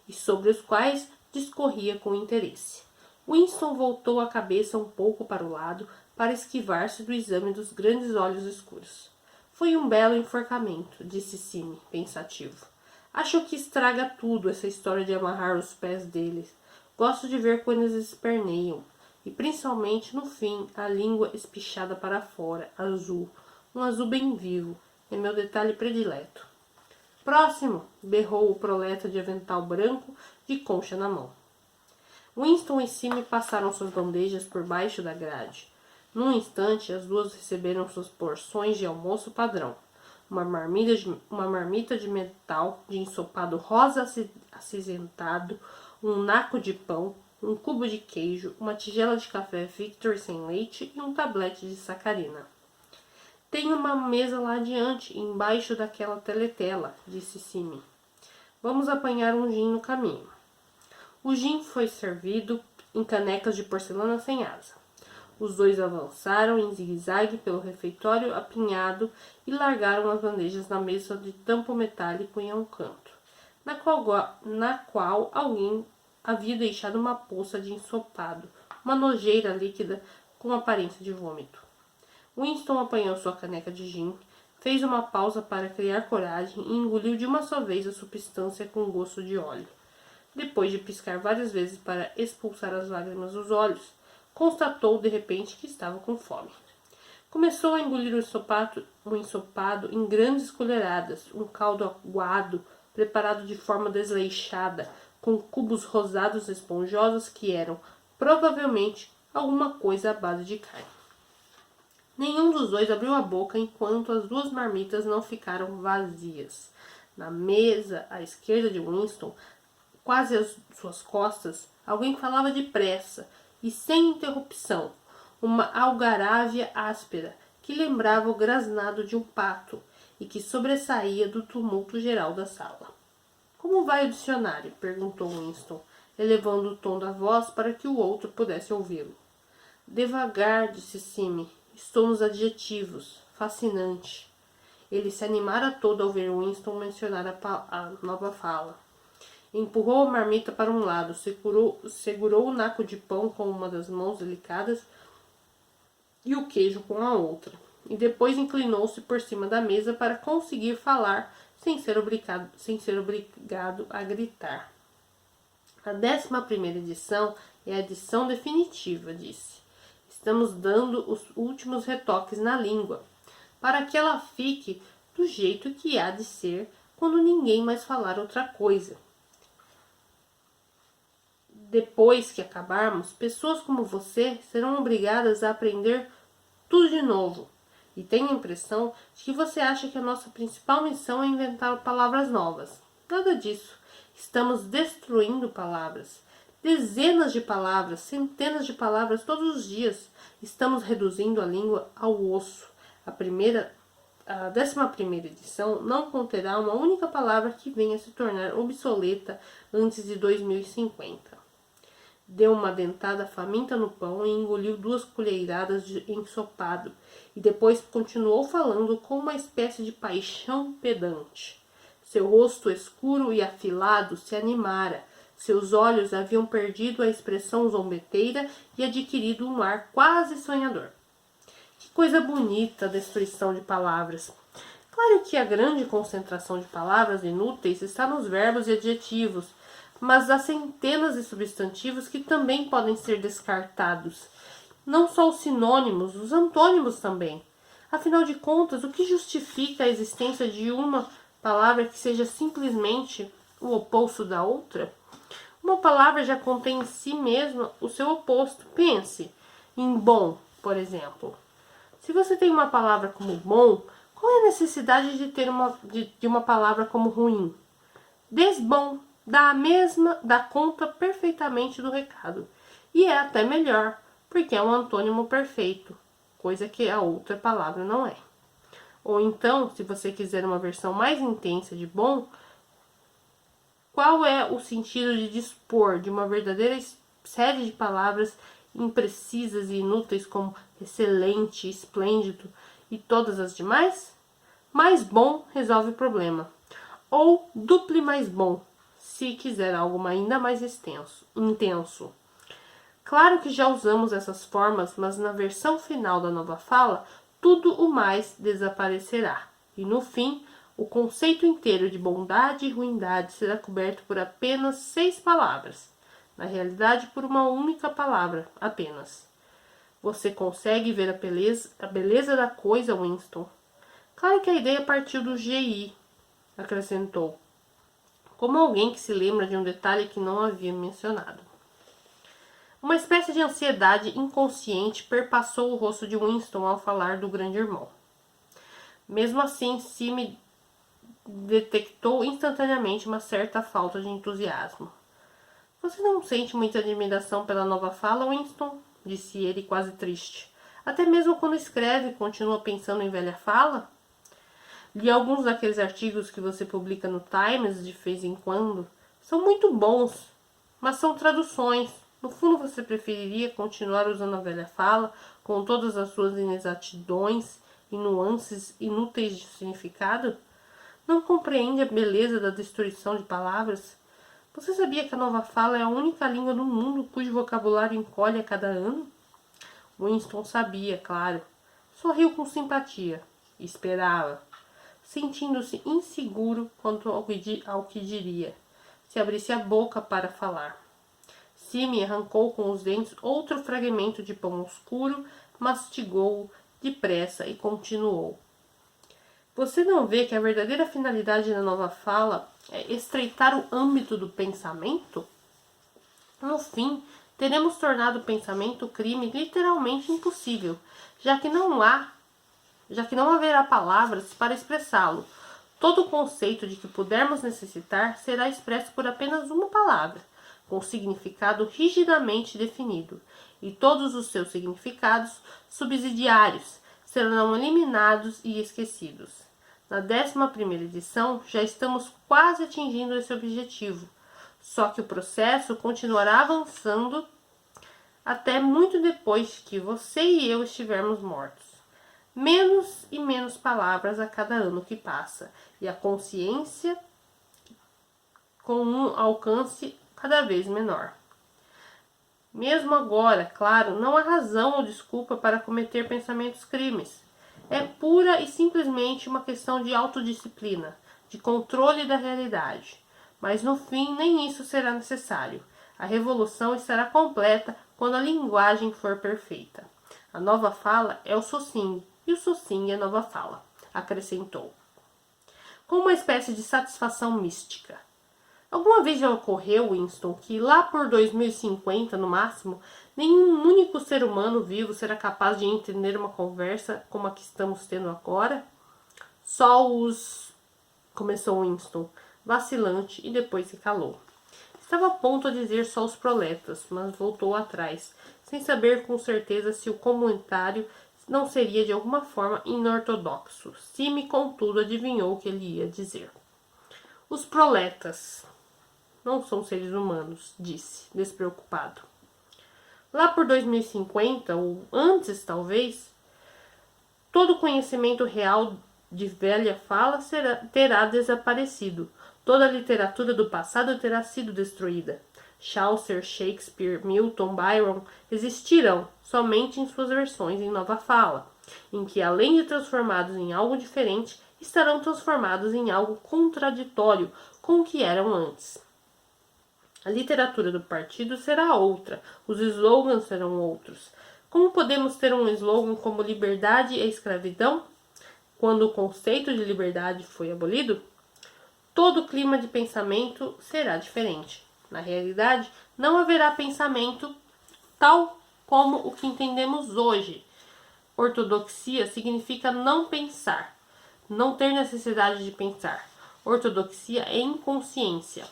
e sobre os quais discorria com interesse. Winston voltou a cabeça um pouco para o lado, para esquivar-se do exame dos grandes olhos escuros. Foi um belo enforcamento, disse Sime, pensativo. Acho que estraga tudo essa história de amarrar os pés deles. Gosto de ver quando eles esperneiam. E principalmente no fim, a língua espichada para fora, azul. Um azul bem vivo. É meu detalhe predileto. Próximo! Berrou o proleta de avental branco, de concha na mão. Winston e Sime passaram suas bandejas por baixo da grade. Num instante, as duas receberam suas porções de almoço padrão. Uma marmita de metal de ensopado rosa acinzentado, um naco de pão, um cubo de queijo, uma tigela de café Victor sem leite e um tablete de sacarina. Tem uma mesa lá adiante, embaixo daquela teletela, disse Sime. Vamos apanhar um gin no caminho. O gin foi servido em canecas de porcelana sem asa. Os dois avançaram em zigue-zague pelo refeitório apinhado e largaram as bandejas na mesa de tampo metálico em um canto, na qual alguém havia deixado uma poça de ensopado, uma nojeira líquida com aparência de vômito. Winston apanhou sua caneca de gin, fez uma pausa para criar coragem e engoliu de uma só vez a substância com gosto de óleo. Depois de piscar várias vezes para expulsar as lágrimas dos olhos, constatou de repente que estava com fome. Começou a engolir o ensopado em grandes colheradas, um caldo aguado, preparado de forma desleixada, com cubos rosados esponjosos que eram, provavelmente, alguma coisa à base de carne. Nenhum dos dois abriu a boca enquanto as duas marmitas não ficaram vazias. Na mesa, à esquerda de Winston, quase às suas costas, alguém falava depressa e sem interrupção, uma algarávia áspera que lembrava o grasnado de um pato e que sobressaía do tumulto geral da sala. Como vai o dicionário? Perguntou Winston, elevando o tom da voz para que o outro pudesse ouvi-lo. Devagar, disse Sime. Estou nos adjetivos. Fascinante. Ele se animara todo ao ver Winston mencionar a nova fala. Empurrou a marmita para um lado, segurou o naco de pão com uma das mãos delicadas e o queijo com a outra, e depois inclinou-se por cima da mesa para conseguir falar sem ser obrigado a gritar. A 11ª edição é a edição definitiva, disse. Estamos dando os últimos retoques na língua, para que ela fique do jeito que há de ser quando ninguém mais falar outra coisa. Depois que acabarmos, pessoas como você serão obrigadas a aprender tudo de novo. E tenho a impressão de que você acha que a nossa principal missão é inventar palavras novas. Nada disso. Estamos destruindo palavras. Dezenas de palavras, centenas de palavras todos os dias. Estamos reduzindo a língua ao osso. A 11ª edição não conterá uma única palavra que venha a se tornar obsoleta antes de 2050. Deu uma dentada faminta no pão e engoliu 2 colheradas de ensopado, e depois continuou falando com uma espécie de paixão pedante. Seu rosto escuro e afilado se animara, seus olhos haviam perdido a expressão zombeteira e adquirido um ar quase sonhador. Que coisa bonita a destruição de palavras! Claro que a grande concentração de palavras inúteis está nos verbos e adjetivos, mas há centenas de substantivos que também podem ser descartados. Não só os sinônimos, os antônimos também. Afinal de contas, o que justifica a existência de uma palavra que seja simplesmente o oposto da outra? Uma palavra já contém em si mesma o seu oposto. Pense em bom, por exemplo. Se você tem uma palavra como bom, qual é a necessidade de ter uma palavra como ruim? Desbom. Dá conta perfeitamente do recado. E é até melhor, porque é um antônimo perfeito, coisa que a outra palavra não é. Ou então, se você quiser uma versão mais intensa de bom, qual é o sentido de dispor de uma verdadeira série de palavras imprecisas e inúteis como excelente, esplêndido e todas as demais? Mais bom resolve o problema. Ou duple mais bom, se quiser algo ainda mais intenso. Claro que já usamos essas formas, mas na versão final da nova fala, tudo o mais desaparecerá. E no fim, o conceito inteiro de bondade e ruindade será coberto por apenas 6 palavras. Na realidade, por uma única palavra, apenas. Você consegue ver a beleza da coisa, Winston? Claro que a ideia partiu do GI, acrescentou, como alguém que se lembra de um detalhe que não havia mencionado. Uma espécie de ansiedade inconsciente perpassou o rosto de Winston ao falar do grande irmão. Mesmo assim, Sime detectou instantaneamente uma certa falta de entusiasmo. Você não sente muita admiração pela nova fala, Winston? Disse ele quase triste. Até mesmo quando escreve, continua pensando em velha fala? Li alguns daqueles artigos que você publica no Times de vez em quando. São muito bons, mas são traduções. No fundo, você preferiria continuar usando a velha fala, com todas as suas inexatidões e nuances inúteis de significado? Não compreende a beleza da destruição de palavras? Você sabia que a nova fala é a única língua do mundo cujo vocabulário encolhe a cada ano? Winston sabia, claro. Sorriu com simpatia. Esperava, sentindo-se inseguro quanto ao que diria, se abrisse a boca para falar. Sime arrancou com os dentes outro fragmento de pão escuro, mastigou-o depressa e continuou. Você não vê que a verdadeira finalidade da nova fala é estreitar o âmbito do pensamento? No fim, teremos tornado o pensamento crime literalmente impossível, já que não haverá palavras para expressá-lo. Todo o conceito de que pudermos necessitar será expresso por apenas uma palavra, com significado rigidamente definido, e todos os seus significados subsidiários serão eliminados e esquecidos. Na 11ª edição, já estamos quase atingindo esse objetivo, só que o processo continuará avançando até muito depois que você e eu estivermos mortos. Menos e menos palavras a cada ano que passa, e a consciência com um alcance cada vez menor. Mesmo agora, claro, não há razão ou desculpa para cometer pensamentos crimes. É pura e simplesmente uma questão de autodisciplina, de controle da realidade. Mas no fim, nem isso será necessário. A revolução estará completa quando a linguagem for perfeita. A nova fala é o Socing, e o Socing é a nova fala, acrescentou, com uma espécie de satisfação mística. Alguma vez já ocorreu, Winston, que lá por 2050, no máximo, nenhum único ser humano vivo será capaz de entender uma conversa como a que estamos tendo agora? Só os... começou Winston, vacilante, e depois se calou. Estava a ponto de dizer só os proletas, mas voltou atrás, sem saber com certeza se o comentário não seria de alguma forma inortodoxo. Sime, contudo, adivinhou o que ele ia dizer. Os proletas não são seres humanos, disse, despreocupado. Lá por 2050, ou antes talvez, todo conhecimento real de velha fala terá desaparecido. Toda a literatura do passado terá sido destruída. Chaucer, Shakespeare, Milton, Byron existirão somente em suas versões em nova fala, em que, além de transformados em algo diferente, estarão transformados em algo contraditório com o que eram antes. A literatura do partido será outra, os slogans serão outros. Como podemos ter um slogan como liberdade e escravidão, quando o conceito de liberdade foi abolido? Todo o clima de pensamento será diferente. Na realidade, não haverá pensamento tal como o que entendemos hoje. Ortodoxia significa não pensar, não ter necessidade de pensar. Ortodoxia é inconsciência.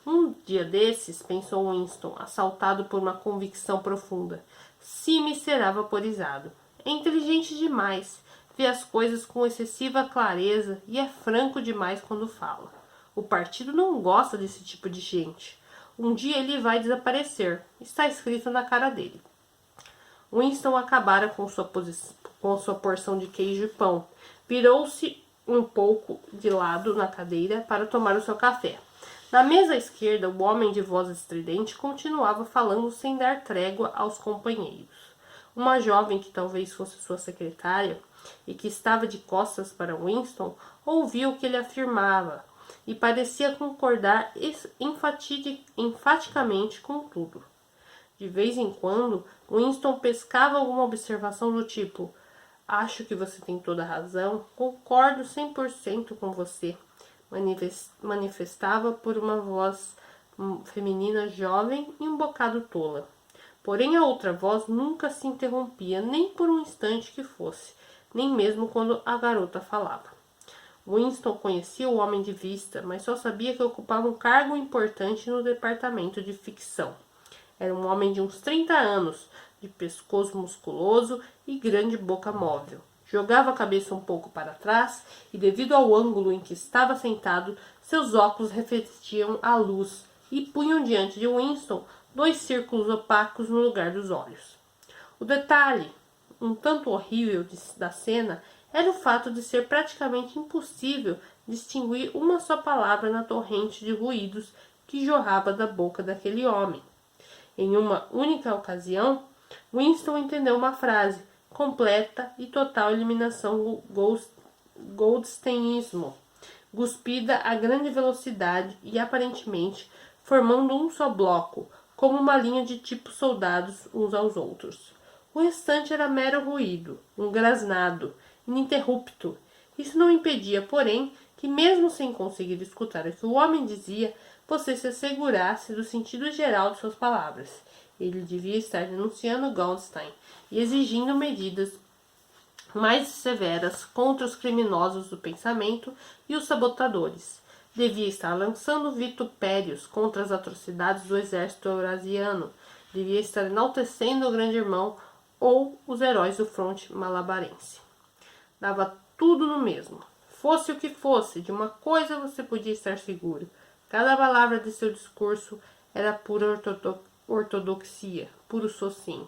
Um dia desses, pensou Winston, assaltado por uma convicção profunda, Sime será vaporizado. É inteligente demais, vê as coisas com excessiva clareza e é franco demais quando fala. O partido não gosta desse tipo de gente. Um dia ele vai desaparecer. Está escrito na cara dele. Winston acabara com sua porção de queijo e pão. Virou-se um pouco de lado na cadeira para tomar o seu café. Na mesa à esquerda, o homem de voz estridente continuava falando sem dar trégua aos companheiros. Uma jovem, que talvez fosse sua secretária, e que estava de costas para Winston, ouviu o que ele afirmava e parecia concordar enfaticamente com tudo. De vez em quando, Winston pescava alguma observação do tipo: acho que você tem toda a razão, concordo 100% com você, manifestava por uma voz feminina jovem e um bocado tola. Porém, a outra voz nunca se interrompia, nem por um instante que fosse, nem mesmo quando a garota falava. Winston conhecia o homem de vista, mas só sabia que ocupava um cargo importante no departamento de ficção. Era um homem de uns 30 anos, de pescoço musculoso e grande boca móvel. Jogava a cabeça um pouco para trás e, devido ao ângulo em que estava sentado, seus óculos refletiam a luz e punham diante de Winston 2 círculos opacos no lugar dos olhos. O detalhe, um tanto horrível da cena, era o fato de ser praticamente impossível distinguir uma só palavra na torrente de ruídos que jorrava da boca daquele homem. Em uma única ocasião, Winston entendeu uma frase: completa e total eliminação Goldsteinismo, cuspida a grande velocidade e aparentemente formando um só bloco, como uma linha de tipo soldados uns aos outros. O restante era mero ruído, um grasnado, ininterrupto. Isso não impedia, porém, que mesmo sem conseguir escutar o que o homem dizia, você se assegurasse do sentido geral de suas palavras. Ele devia estar denunciando Goldstein e exigindo medidas mais severas contra os criminosos do pensamento e os sabotadores. Devia estar lançando vitupérios contra as atrocidades do exército eurasiano. Devia estar enaltecendo o grande irmão ou os heróis do fronte malabarense. Dava tudo no mesmo. Fosse o que fosse, de uma coisa você podia estar seguro: cada palavra de seu discurso era pura ortodoxia, puro socin.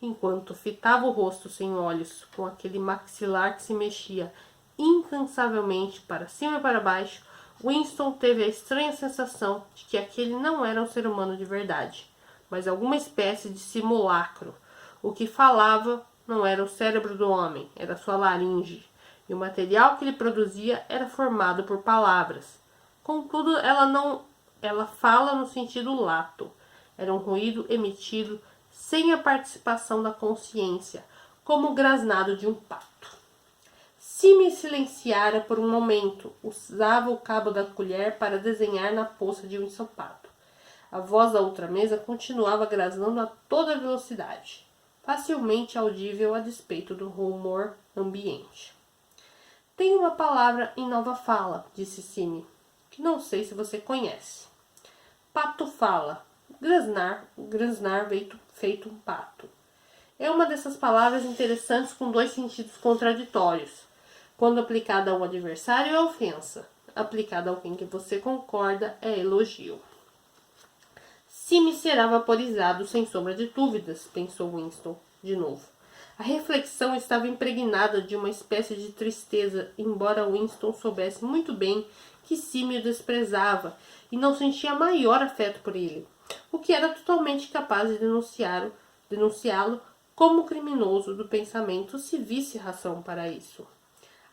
Enquanto fitava o rosto sem olhos, com aquele maxilar que se mexia incansavelmente para cima e para baixo, Winston teve a estranha sensação de que aquele não era um ser humano de verdade, mas alguma espécie de simulacro. O que falava não era o cérebro do homem, era sua laringe, e o material que ele produzia era formado por palavras. Contudo, ela fala no sentido lato. Era um ruído emitido sem a participação da consciência, como o grasnado de um pato. Se me silenciara por um momento, usava o cabo da colher para desenhar na poça de um ensopado. A voz da outra mesa continuava grasnando a toda velocidade, facilmente audível a despeito do rumor ambiente. Tenho uma palavra em nova fala, disse Sime, que não sei se você conhece. Pato fala. Grasnar feito um pato. É uma dessas palavras interessantes com 2 sentidos contraditórios. Quando aplicada a um adversário é ofensa. Aplicada a alguém que você concorda é elogio. Sime será vaporizado, sem sombra de dúvidas, pensou Winston de novo. A reflexão estava impregnada de uma espécie de tristeza, embora Winston soubesse muito bem que Sime o desprezava e não sentia maior afeto por ele, o que era totalmente capaz de denunciá-lo como criminoso do pensamento se visse razão para isso.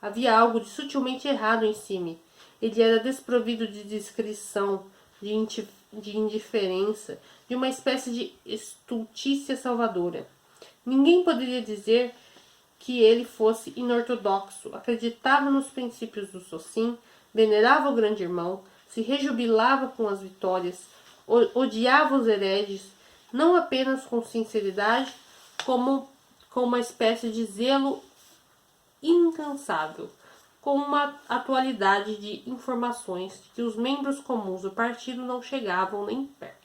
Havia algo de sutilmente errado em Sime. Ele era desprovido de discrição, de indiferença, de uma espécie de estultícia salvadora. Ninguém poderia dizer que ele fosse inortodoxo, acreditava nos princípios do Socin, venerava o grande irmão, se rejubilava com as vitórias, odiava os hereges, não apenas com sinceridade, como com uma espécie de zelo incansável, com uma atualidade de informações que os membros comuns do partido não chegavam nem perto.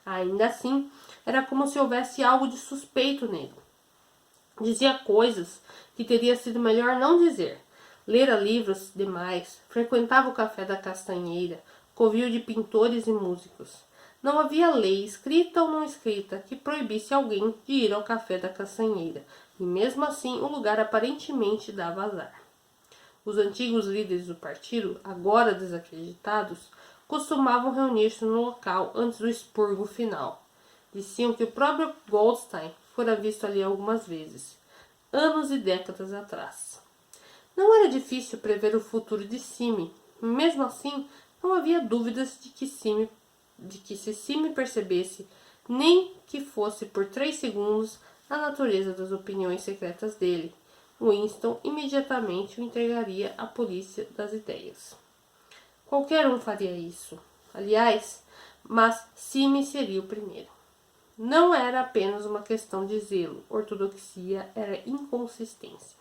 Ainda assim, era como se houvesse algo de suspeito nele. Dizia coisas que teria sido melhor não dizer. Lera livros demais, frequentava o café da Castanheira, covil de pintores e músicos. Não havia lei, escrita ou não escrita, que proibisse alguém de ir ao café da caçanheira, e mesmo assim o lugar aparentemente dava azar. Os antigos líderes do partido, agora desacreditados, costumavam reunir-se no local antes do expurgo final. Diziam que o próprio Goldstein fora visto ali algumas vezes, anos e décadas atrás. Não era difícil prever o futuro de Sime. Mesmo assim, não havia dúvidas de que se Sime percebesse, nem que fosse por 3 segundos, a natureza das opiniões secretas dele, Winston imediatamente o entregaria à polícia das ideias. Qualquer um faria isso. Aliás, mas Sime seria o primeiro. Não era apenas uma questão de zelo, ortodoxia era inconsciência.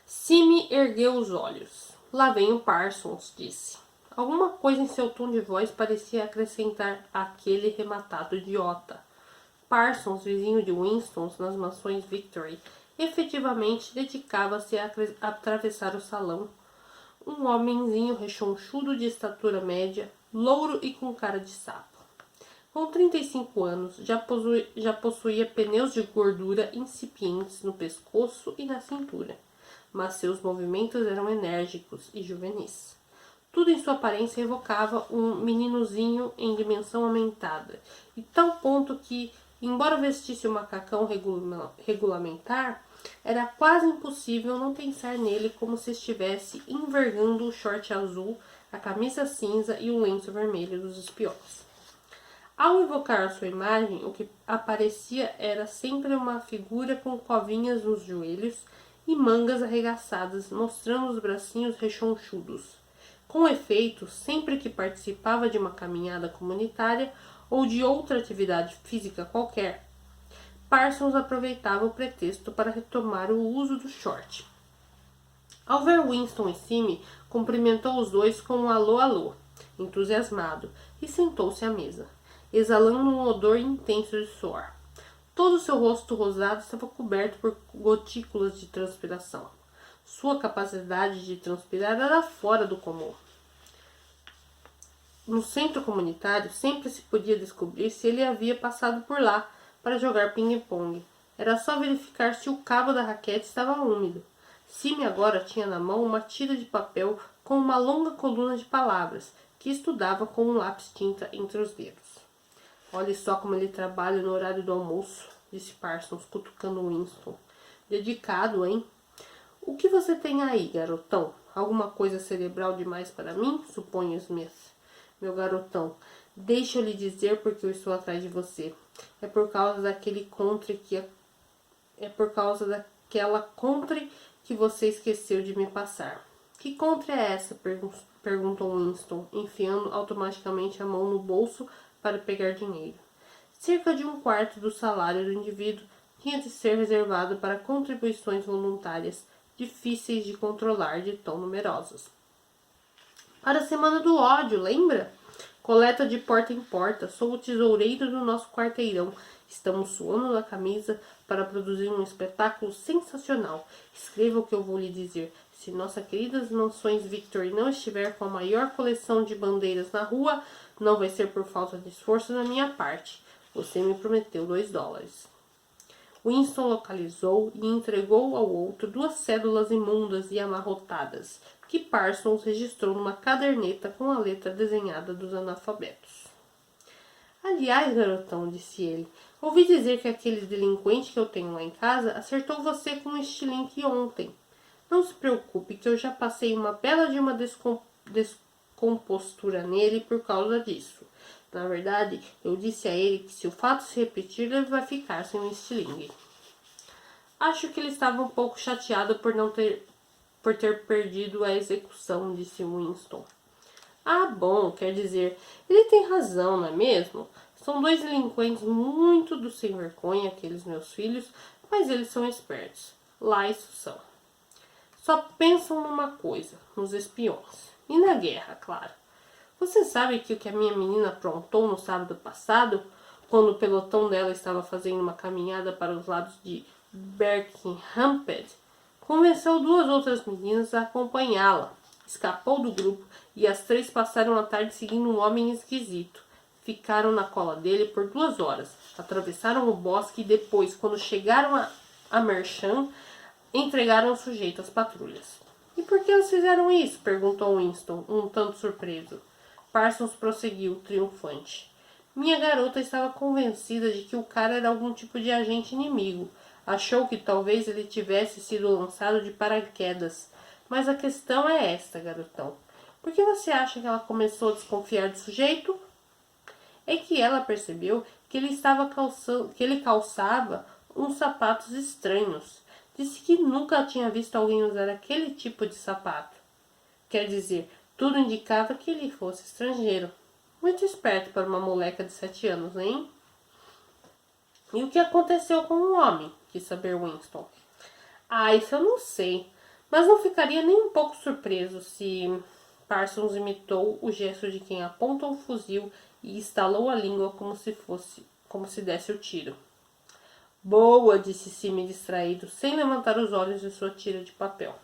Sime ergueu os olhos. Lá vem o Parsons, disse. Alguma coisa em seu tom de voz parecia acrescentar aquele rematado idiota. Parsons, vizinho de Winston nas mansões Victory, efetivamente dedicava-se a atravessar o salão. Um homenzinho rechonchudo de estatura média, louro e com cara de sapo. Com 35 anos, já possuía pneus de gordura incipientes no pescoço e na cintura, mas seus movimentos eram enérgicos e juvenis. Tudo em sua aparência evocava um meninozinho em dimensão aumentada, e tal ponto que, embora vestisse o macacão regulamentar, era quase impossível não pensar nele como se estivesse envergando o short azul, a camisa cinza e o lenço vermelho dos espiões. Ao evocar a sua imagem, o que aparecia era sempre uma figura com covinhas nos joelhos e mangas arregaçadas, mostrando os bracinhos rechonchudos. Com efeito, sempre que participava de uma caminhada comunitária ou de outra atividade física qualquer, Parsons aproveitava o pretexto para retomar o uso do short. Ao ver Winston e Sime, cumprimentou os dois com um alô alô, entusiasmado, e sentou-se à mesa, exalando um odor intenso de suor. Todo o seu rosto rosado estava coberto por gotículas de transpiração. Sua capacidade de transpirar era fora do comum. No centro comunitário sempre se podia descobrir se ele havia passado por lá para jogar ping-pong. Era só verificar se o cabo da raquete estava úmido. Sime agora tinha na mão uma tira de papel com uma longa coluna de palavras, que estudava com um lápis tinta entre os dedos. Olhe só como ele trabalha no horário do almoço, disse Parsons, cutucando Winston. Dedicado, hein? O que você tem aí, garotão? Alguma coisa cerebral demais para mim? Suponho, Smith. Meu garotão, deixe eu lhe dizer porque eu estou atrás de você. É por causa daquele contre que daquela contre que você esqueceu de me passar. Que contre é essa? Perguntou Winston, enfiando automaticamente a mão no bolso para pegar dinheiro. Cerca de 1/4 do salário do indivíduo tinha de ser reservado para contribuições voluntárias, difíceis de controlar de tão numerosas. Para a Semana do Ódio, lembra? Coleta de porta em porta. Sou o tesoureiro do nosso quarteirão. Estamos suando na camisa para produzir um espetáculo sensacional. Escreva o que eu vou lhe dizer. Se nossa querida mansões Victory não estiver com a maior coleção de bandeiras na rua, não vai ser por falta de esforço da minha parte. Você me prometeu $2. Winston localizou e entregou ao outro 2 cédulas imundas e amarrotadas, que Parsons registrou numa caderneta com a letra desenhada dos analfabetos. Aliás, garotão, disse ele, ouvi dizer que aquele delinquente que eu tenho lá em casa acertou você com um estilingue ontem. Não se preocupe que eu já passei uma bela de uma descompostura nele por causa disso. Na verdade, eu disse a ele que se o fato se repetir, ele vai ficar sem um estilingue. Acho que ele estava um pouco chateado por ter perdido a execução, disse Winston. Ah, bom, quer dizer, ele tem razão, não é mesmo? São 2 delinquentes muito do sem vergonha, aqueles meus filhos, mas eles são espertos. Lá isso são. Só pensam numa coisa, nos espiões. E na guerra, claro. Você sabe que o que a minha menina aprontou no sábado passado, quando o pelotão dela estava fazendo uma caminhada para os lados de Berkhamsted, convenceu 2 outras meninas a acompanhá-la. Escapou do grupo e as 3 passaram a tarde seguindo um homem esquisito. Ficaram na cola dele por 2 horas. Atravessaram o bosque e depois, quando chegaram a Merchant, entregaram o sujeito às patrulhas. E por que eles fizeram isso? Perguntou Winston, um tanto surpreso. Parsons prosseguiu, triunfante. Minha garota estava convencida de que o cara era algum tipo de agente inimigo. Achou que talvez ele tivesse sido lançado de paraquedas. Mas a questão é esta, garotão. Por que você acha que ela começou a desconfiar do sujeito? É que ela percebeu que ele calçava uns sapatos estranhos. Disse que nunca tinha visto alguém usar aquele tipo de sapato. Quer dizer, tudo indicava que ele fosse estrangeiro. Muito esperto para uma moleca de 7 anos, hein? E o que aconteceu com o homem? Quis saber Winston. Ah, isso eu não sei. Mas não ficaria nem um pouco surpreso se Parsons imitou o gesto de quem aponta um fuzil e estalou a língua como se desse o tiro. Boa, disse Sime distraído, sem levantar os olhos de sua tira de papel.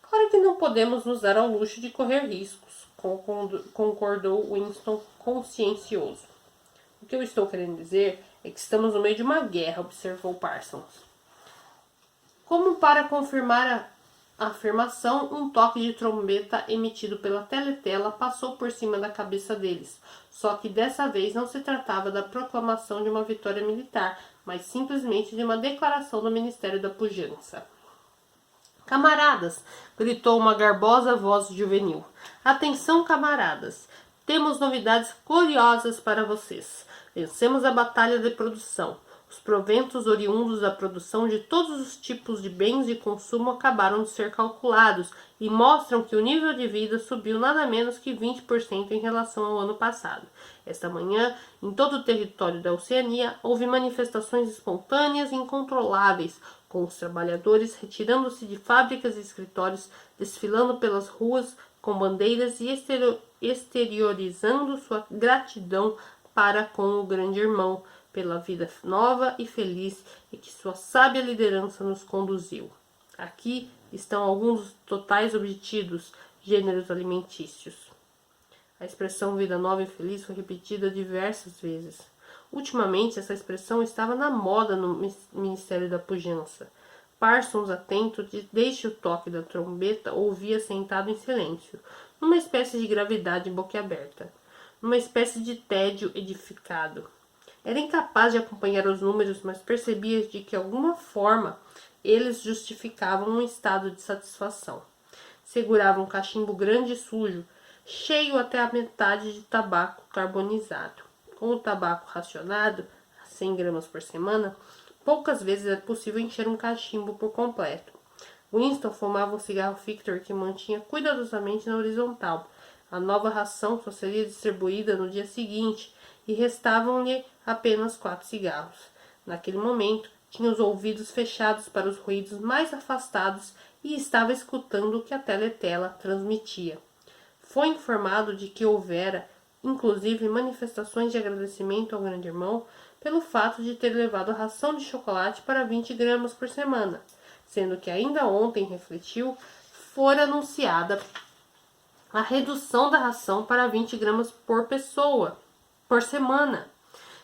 Claro que não podemos nos dar ao luxo de correr riscos, concordou Winston consciencioso. O que eu estou querendo dizer é que estamos no meio de uma guerra, observou Parsons. Como para confirmar a afirmação, um toque de trombeta emitido pela teletela passou por cima da cabeça deles. Só que dessa vez não se tratava da proclamação de uma vitória militar, mas simplesmente de uma declaração do Ministério da Pujança. Camaradas! Gritou uma garbosa voz juvenil. Atenção, camaradas! Temos novidades gloriosas para vocês. Vencemos a batalha de produção. Os proventos oriundos da produção de todos os tipos de bens de consumo acabaram de ser calculados e mostram que o nível de vida subiu nada menos que 20% em relação ao ano passado. Esta manhã, em todo o território da Oceania, houve manifestações espontâneas e incontroláveis, com os trabalhadores retirando-se de fábricas e escritórios, desfilando pelas ruas com bandeiras e exteriorizando sua gratidão para com o grande irmão, pela vida nova e feliz e que sua sábia liderança nos conduziu. Aqui estão alguns dos totais obtidos gêneros alimentícios. A expressão vida nova e feliz foi repetida diversas vezes. Ultimamente, essa expressão estava na moda no Ministério da Pujança. Parsons, atento, desde o toque da trombeta, ouvia sentado em silêncio, numa espécie de gravidade boquiaberta, numa espécie de tédio edificado. Era incapaz de acompanhar os números, mas percebia de que, de alguma forma, eles justificavam um estado de satisfação. Segurava um cachimbo grande e sujo, cheio até a metade de tabaco carbonizado. Com o tabaco racionado, a 100 gramas por semana, poucas vezes era possível encher um cachimbo por completo. Winston fumava um cigarro Victor que mantinha cuidadosamente na horizontal. A nova ração só seria distribuída no dia seguinte e restavam-lhe apenas 4 cigarros. Naquele momento, tinha os ouvidos fechados para os ruídos mais afastados e estava escutando o que a teletela transmitia. Foi informado de que houvera, inclusive, manifestações de agradecimento ao grande irmão pelo fato de ter levado a ração de chocolate para 20 gramas por semana, sendo que ainda ontem, refletiu, fora anunciada a redução da ração para 20 gramas por pessoa, por semana.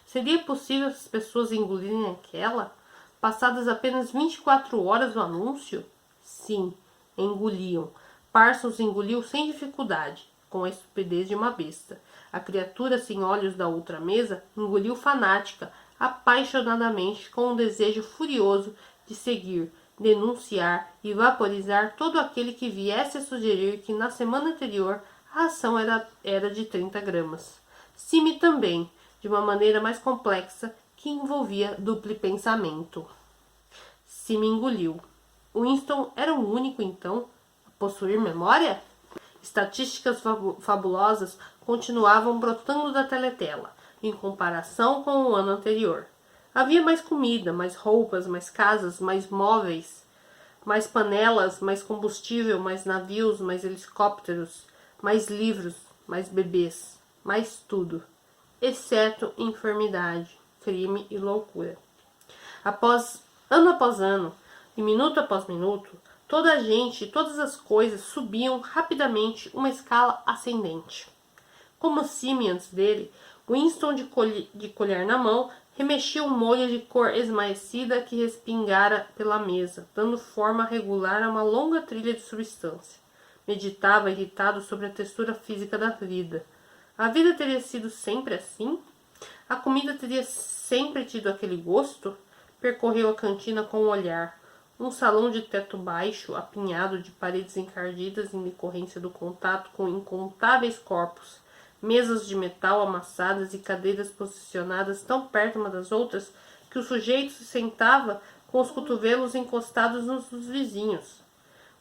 Seria possível as pessoas engolirem aquela? Passadas apenas 24 horas do anúncio? Sim, engoliam. Parsons engoliu sem dificuldade, com a estupidez de uma besta. A criatura sem olhos da outra mesa engoliu fanática, apaixonadamente, com um desejo furioso de seguir, denunciar e vaporizar todo aquele que viesse a sugerir que na semana anterior a ração era de 30 gramas. Sime também, de uma maneira mais complexa que envolvia duplo pensamento. Sime engoliu. Winston era o único, então, a possuir memória? Estatísticas fabulosas continuavam brotando da teletela, em comparação com o ano anterior. Havia mais comida, mais roupas, mais casas, mais móveis, mais panelas, mais combustível, mais navios, mais helicópteros, mais livros, mais bebês, mais tudo, exceto enfermidade, crime e loucura. Ano após ano, e minuto após minuto, Toda a gente e todas as coisas subiam rapidamente uma escala ascendente. Como Simmons dele, Winston de colher na mão remexia um molho de cor esmaecida que respingara pela mesa, dando forma regular a uma longa trilha de substância. Meditava irritado sobre a textura física da vida. A vida teria sido sempre assim? A comida teria sempre tido aquele gosto? Percorreu a cantina com um olhar. Um salão de teto baixo, apinhado de paredes encardidas em decorrência do contato com incontáveis corpos, mesas de metal amassadas e cadeiras posicionadas tão perto uma das outras que o sujeito se sentava com os cotovelos encostados nos dos vizinhos.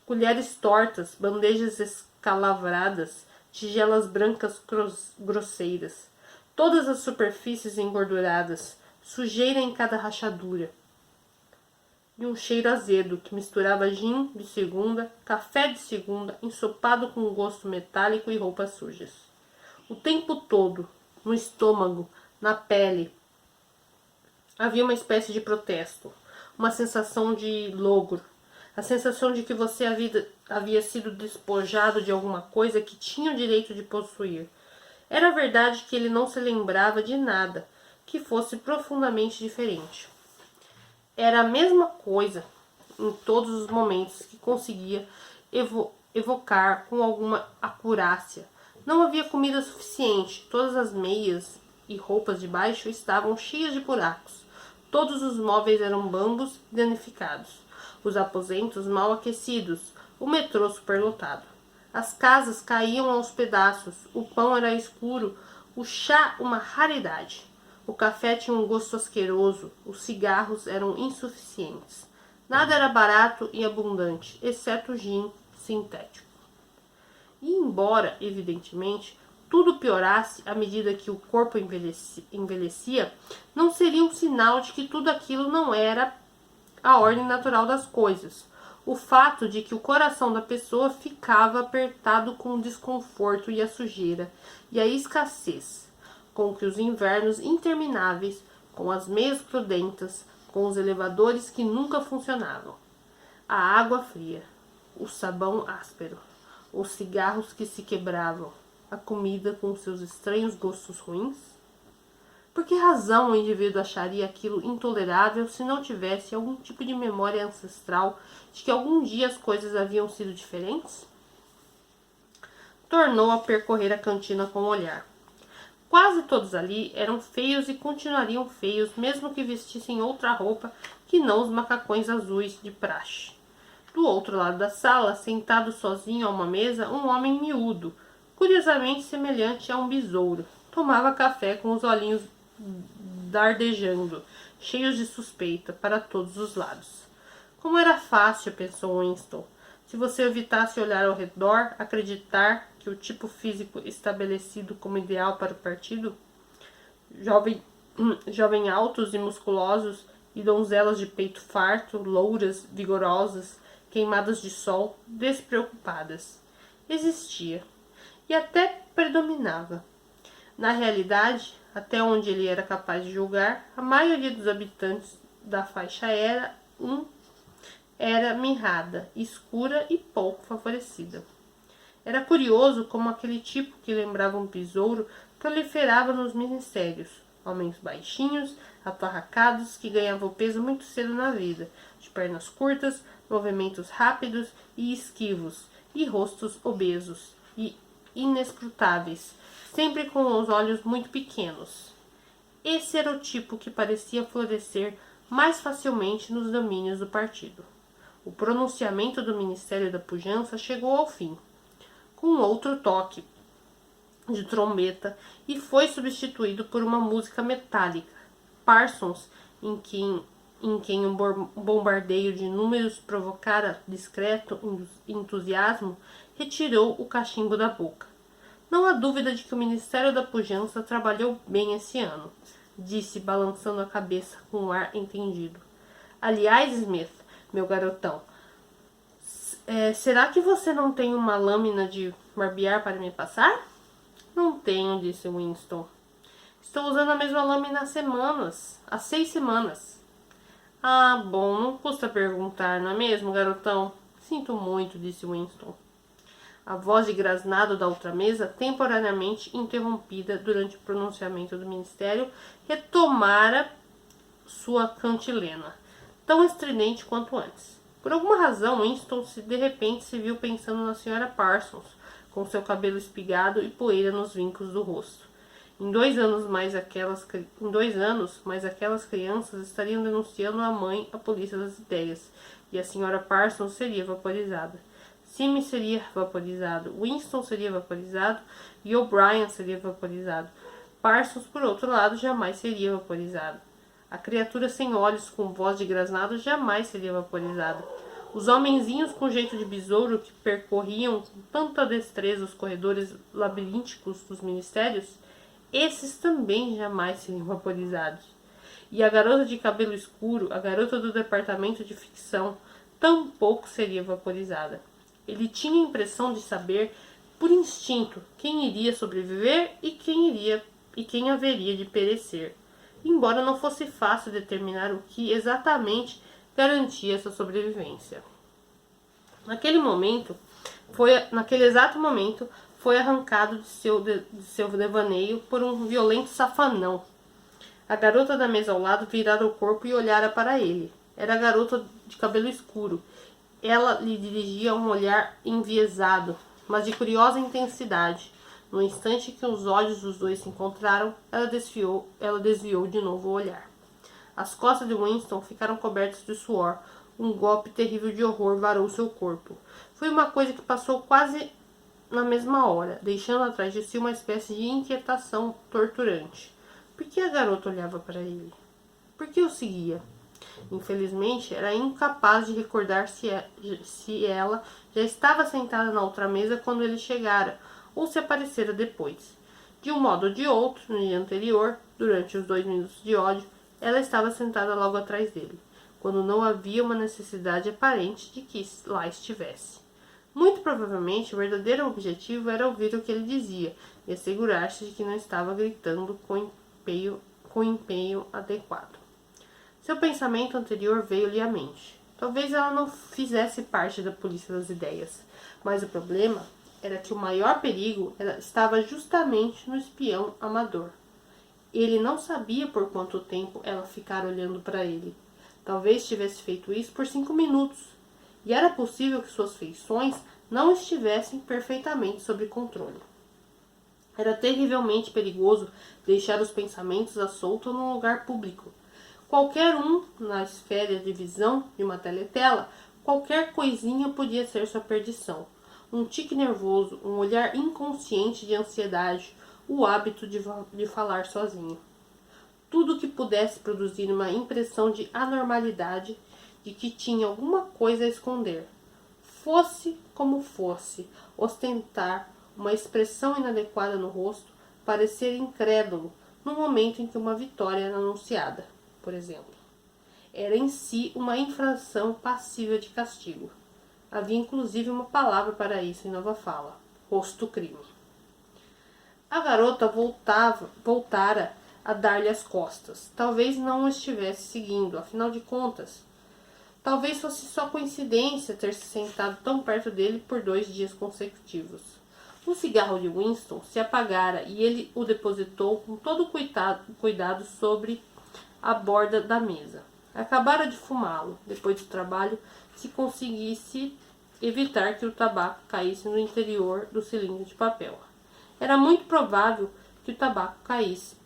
Colheres tortas, bandejas escalavradas, tigelas brancas grosseiras, todas as superfícies engorduradas, sujeira em cada rachadura. E um cheiro azedo que misturava gin de segunda, café de segunda, ensopado com gosto metálico e roupas sujas. O tempo todo, no estômago, na pele, havia uma espécie de protesto, uma sensação de logro, a sensação de que você havia sido despojado de alguma coisa que tinha o direito de possuir. Era verdade que ele não se lembrava de nada que fosse profundamente diferente. Era a mesma coisa em todos os momentos que conseguia evocar com alguma acurácia. Não havia comida suficiente, todas as meias e roupas de baixo estavam cheias de buracos. Todos os móveis eram bambos e danificados, os aposentos mal aquecidos, o metrô superlotado. As casas caíam aos pedaços, o pão era escuro, o chá uma raridade. O café tinha um gosto asqueroso, os cigarros eram insuficientes. Nada era barato e abundante, exceto o gin sintético. E embora, evidentemente, tudo piorasse à medida que o corpo envelhecia, não seria um sinal de que tudo aquilo não era a ordem natural das coisas. O fato de que o coração da pessoa ficava apertado com o desconforto e a sujeira e a escassez, com que os invernos intermináveis, com as meias crudentas, com os elevadores que nunca funcionavam, a água fria, o sabão áspero, os cigarros que se quebravam, a comida com seus estranhos gostos ruins? Por que razão o indivíduo acharia aquilo intolerável se não tivesse algum tipo de memória ancestral de que algum dia as coisas haviam sido diferentes? Tornou a percorrer a cantina com o olhar. Quase todos ali eram feios e continuariam feios, mesmo que vestissem outra roupa que não os macacões azuis de praxe. Do outro lado da sala, sentado sozinho a uma mesa, um homem miúdo, curiosamente semelhante a um besouro, tomava café com os olhinhos dardejando, cheios de suspeita, para todos os lados. Como era fácil, pensou Winston, se você evitasse olhar ao redor, acreditar que o tipo físico estabelecido como ideal para o partido, jovem altos e musculosos, e donzelas de peito farto, louras, vigorosas, queimadas de sol, despreocupadas, existia, e até predominava. Na realidade, até onde ele era capaz de julgar, a maioria dos habitantes da faixa era mirrada, escura e pouco favorecida. Era curioso como aquele tipo que lembrava um besouro proliferava nos ministérios. Homens baixinhos, atarracados, que ganhavam peso muito cedo na vida, de pernas curtas, movimentos rápidos e esquivos, e rostos obesos e inescrutáveis, sempre com os olhos muito pequenos. Esse era o tipo que parecia florescer mais facilmente nos domínios do partido. O pronunciamento do Ministério da Pujança chegou ao fim, com outro toque de trombeta, e foi substituído por uma música metálica. Parsons, em quem um bombardeio de números provocara discreto entusiasmo, retirou o cachimbo da boca. Não há dúvida de que o Ministério da Pujança trabalhou bem esse ano, disse, balançando a cabeça com um ar entendido. Aliás, Smith, meu garotão, será que você não tem uma lâmina de barbear para me passar? Não tenho, disse Winston. Estou usando a mesma lâmina há 6 semanas. Ah, bom, não custa perguntar, não é mesmo, garotão? Sinto muito, disse Winston. A voz de grasnado da outra mesa, temporariamente interrompida durante o pronunciamento do ministério, retomara sua cantilena, tão estridente quanto antes. Por alguma razão, Winston de repente se viu pensando na Sra. Parsons, com seu cabelo espigado e poeira nos vincos do rosto. Em 2 anos mais aquelas crianças estariam denunciando a mãe à polícia das ideias, e a Sra. Parsons seria vaporizada. Sime seria vaporizado, Winston seria vaporizado e O'Brien seria vaporizado. Parsons, por outro lado, jamais seria vaporizado. A criatura sem olhos, com voz de grasnado, jamais seria vaporizada. Os homenzinhos com jeito de besouro que percorriam com tanta destreza os corredores labirínticos dos ministérios, esses também jamais seriam vaporizados. E a garota de cabelo escuro, a garota do departamento de ficção, tampouco seria vaporizada. Ele tinha a impressão de saber, por instinto, quem iria sobreviver e quem haveria de perecer, embora não fosse fácil determinar o que exatamente garantia essa sobrevivência. Naquele exato momento, foi arrancado de seu devaneio por um violento safanão. A garota da mesa ao lado virara o corpo e olhara para ele. Era a garota de cabelo escuro. Ela lhe dirigia um olhar enviesado, mas de curiosa intensidade. No instante que os olhos dos dois se encontraram, ela desviou de novo o olhar. As costas de Winston ficaram cobertas de suor. Um golpe terrível de horror varou seu corpo. Foi uma coisa que passou quase na mesma hora, deixando atrás de si uma espécie de inquietação torturante. Por que a garota olhava para ele? Por que o seguia? Infelizmente, era incapaz de recordar se ela já estava sentada na outra mesa quando ele chegara, ou se aparecera depois. De um modo ou de outro, no dia anterior, durante os 2 minutos de ódio, ela estava sentada logo atrás dele, quando não havia uma necessidade aparente de que lá estivesse. Muito provavelmente, o verdadeiro objetivo era ouvir o que ele dizia e assegurar-se de que não estava gritando com empenho adequado. Seu pensamento anterior veio-lhe à mente. Talvez ela não fizesse parte da polícia das ideias, mas o problema era que o maior perigo estava justamente no espião amador. Ele não sabia por quanto tempo ela ficara olhando para ele. Talvez tivesse feito isso por 5 minutos, e era possível que suas feições não estivessem perfeitamente sob controle. Era terrivelmente perigoso deixar os pensamentos à solta num lugar público. Qualquer um na esfera de visão de uma teletela, qualquer coisinha podia ser sua perdição. Um tique nervoso, um olhar inconsciente de ansiedade, o hábito de falar sozinho. Tudo que pudesse produzir uma impressão de anormalidade, de que tinha alguma coisa a esconder. Fosse como fosse, ostentar uma expressão inadequada no rosto, parecer incrédulo no momento em que uma vitória era anunciada, por exemplo. Era em si uma infração passível de castigo. Havia inclusive uma palavra para isso em nova fala: rosto-crime. A garota voltara a dar-lhe as costas. Talvez não o estivesse seguindo, afinal de contas. Talvez fosse só coincidência ter se sentado tão perto dele por 2 dias consecutivos. O cigarro de Winston se apagara e ele o depositou com todo cuidado sobre a borda da mesa. Acabara de fumá-lo, depois do trabalho, se conseguisse evitar que o tabaco caísse no interior do cilindro de papel. Era muito provável que o tabaco caísse.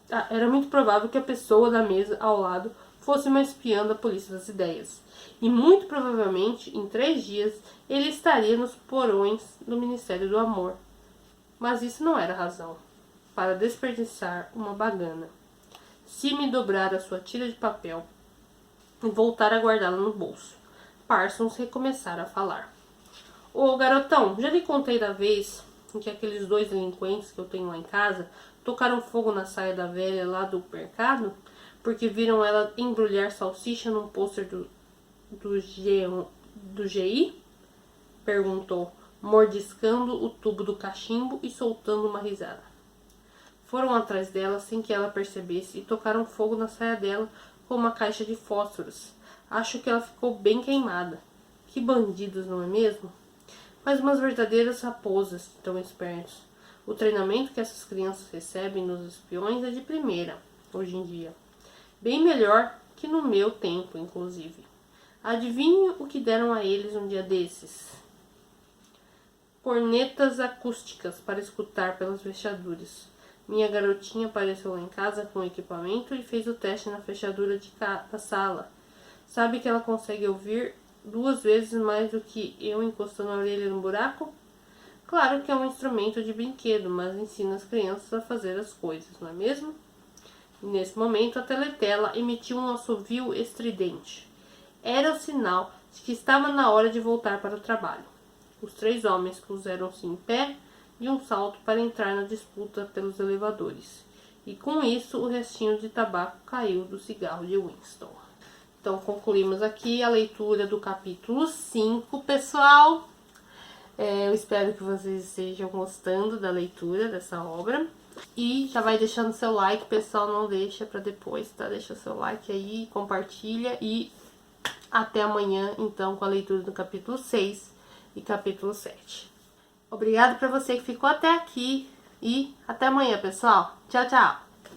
Era muito provável que a pessoa da mesa ao lado fosse uma espiã da polícia das ideias. E muito provavelmente, em 3 dias, ele estaria nos porões do Ministério do Amor. Mas isso não era razão para desperdiçar uma bagana. Sime dobrara sua tira de papel e voltara a guardá-la no bolso. Parsons recomeçara a falar. Ô garotão, já lhe contei da vez em que aqueles 2 delinquentes que eu tenho lá em casa tocaram fogo na saia da velha lá do mercado, porque viram ela embrulhar salsicha num pôster do GI? Perguntou, mordiscando o tubo do cachimbo e soltando uma risada. Foram atrás dela sem que ela percebesse e tocaram fogo na saia dela com uma caixa de fósforos. Acho que ela ficou bem queimada. Que bandidos, não é mesmo? Mas umas verdadeiras raposas tão espertos. O treinamento que essas crianças recebem nos espiões é de primeira, hoje em dia. Bem melhor que no meu tempo, inclusive. Adivinhe o que deram a eles um dia desses? Cornetas acústicas para escutar pelas fechaduras. Minha garotinha apareceu lá em casa com o equipamento e fez o teste na fechadura da sala. Sabe que ela consegue ouvir 2 vezes mais do que eu encostando a orelha no buraco? Claro que é um instrumento de brinquedo, mas ensina as crianças a fazer as coisas, não é mesmo? E nesse momento, a teletela emitiu um assovio estridente. Era o sinal de que estava na hora de voltar para o trabalho. Os 3 homens puseram-se em pé de um salto para entrar na disputa pelos elevadores. E com isso, o restinho de tabaco caiu do cigarro de Winston. Então, concluímos aqui a leitura do capítulo 5, pessoal. Eu espero que vocês estejam gostando da leitura dessa obra. E já vai deixando seu like, pessoal, não deixa pra depois, tá? Deixa seu like aí, compartilha e até amanhã, então, com a leitura do capítulo 6 e capítulo 7. Obrigada pra você que ficou até aqui e até amanhã, pessoal. Tchau, tchau!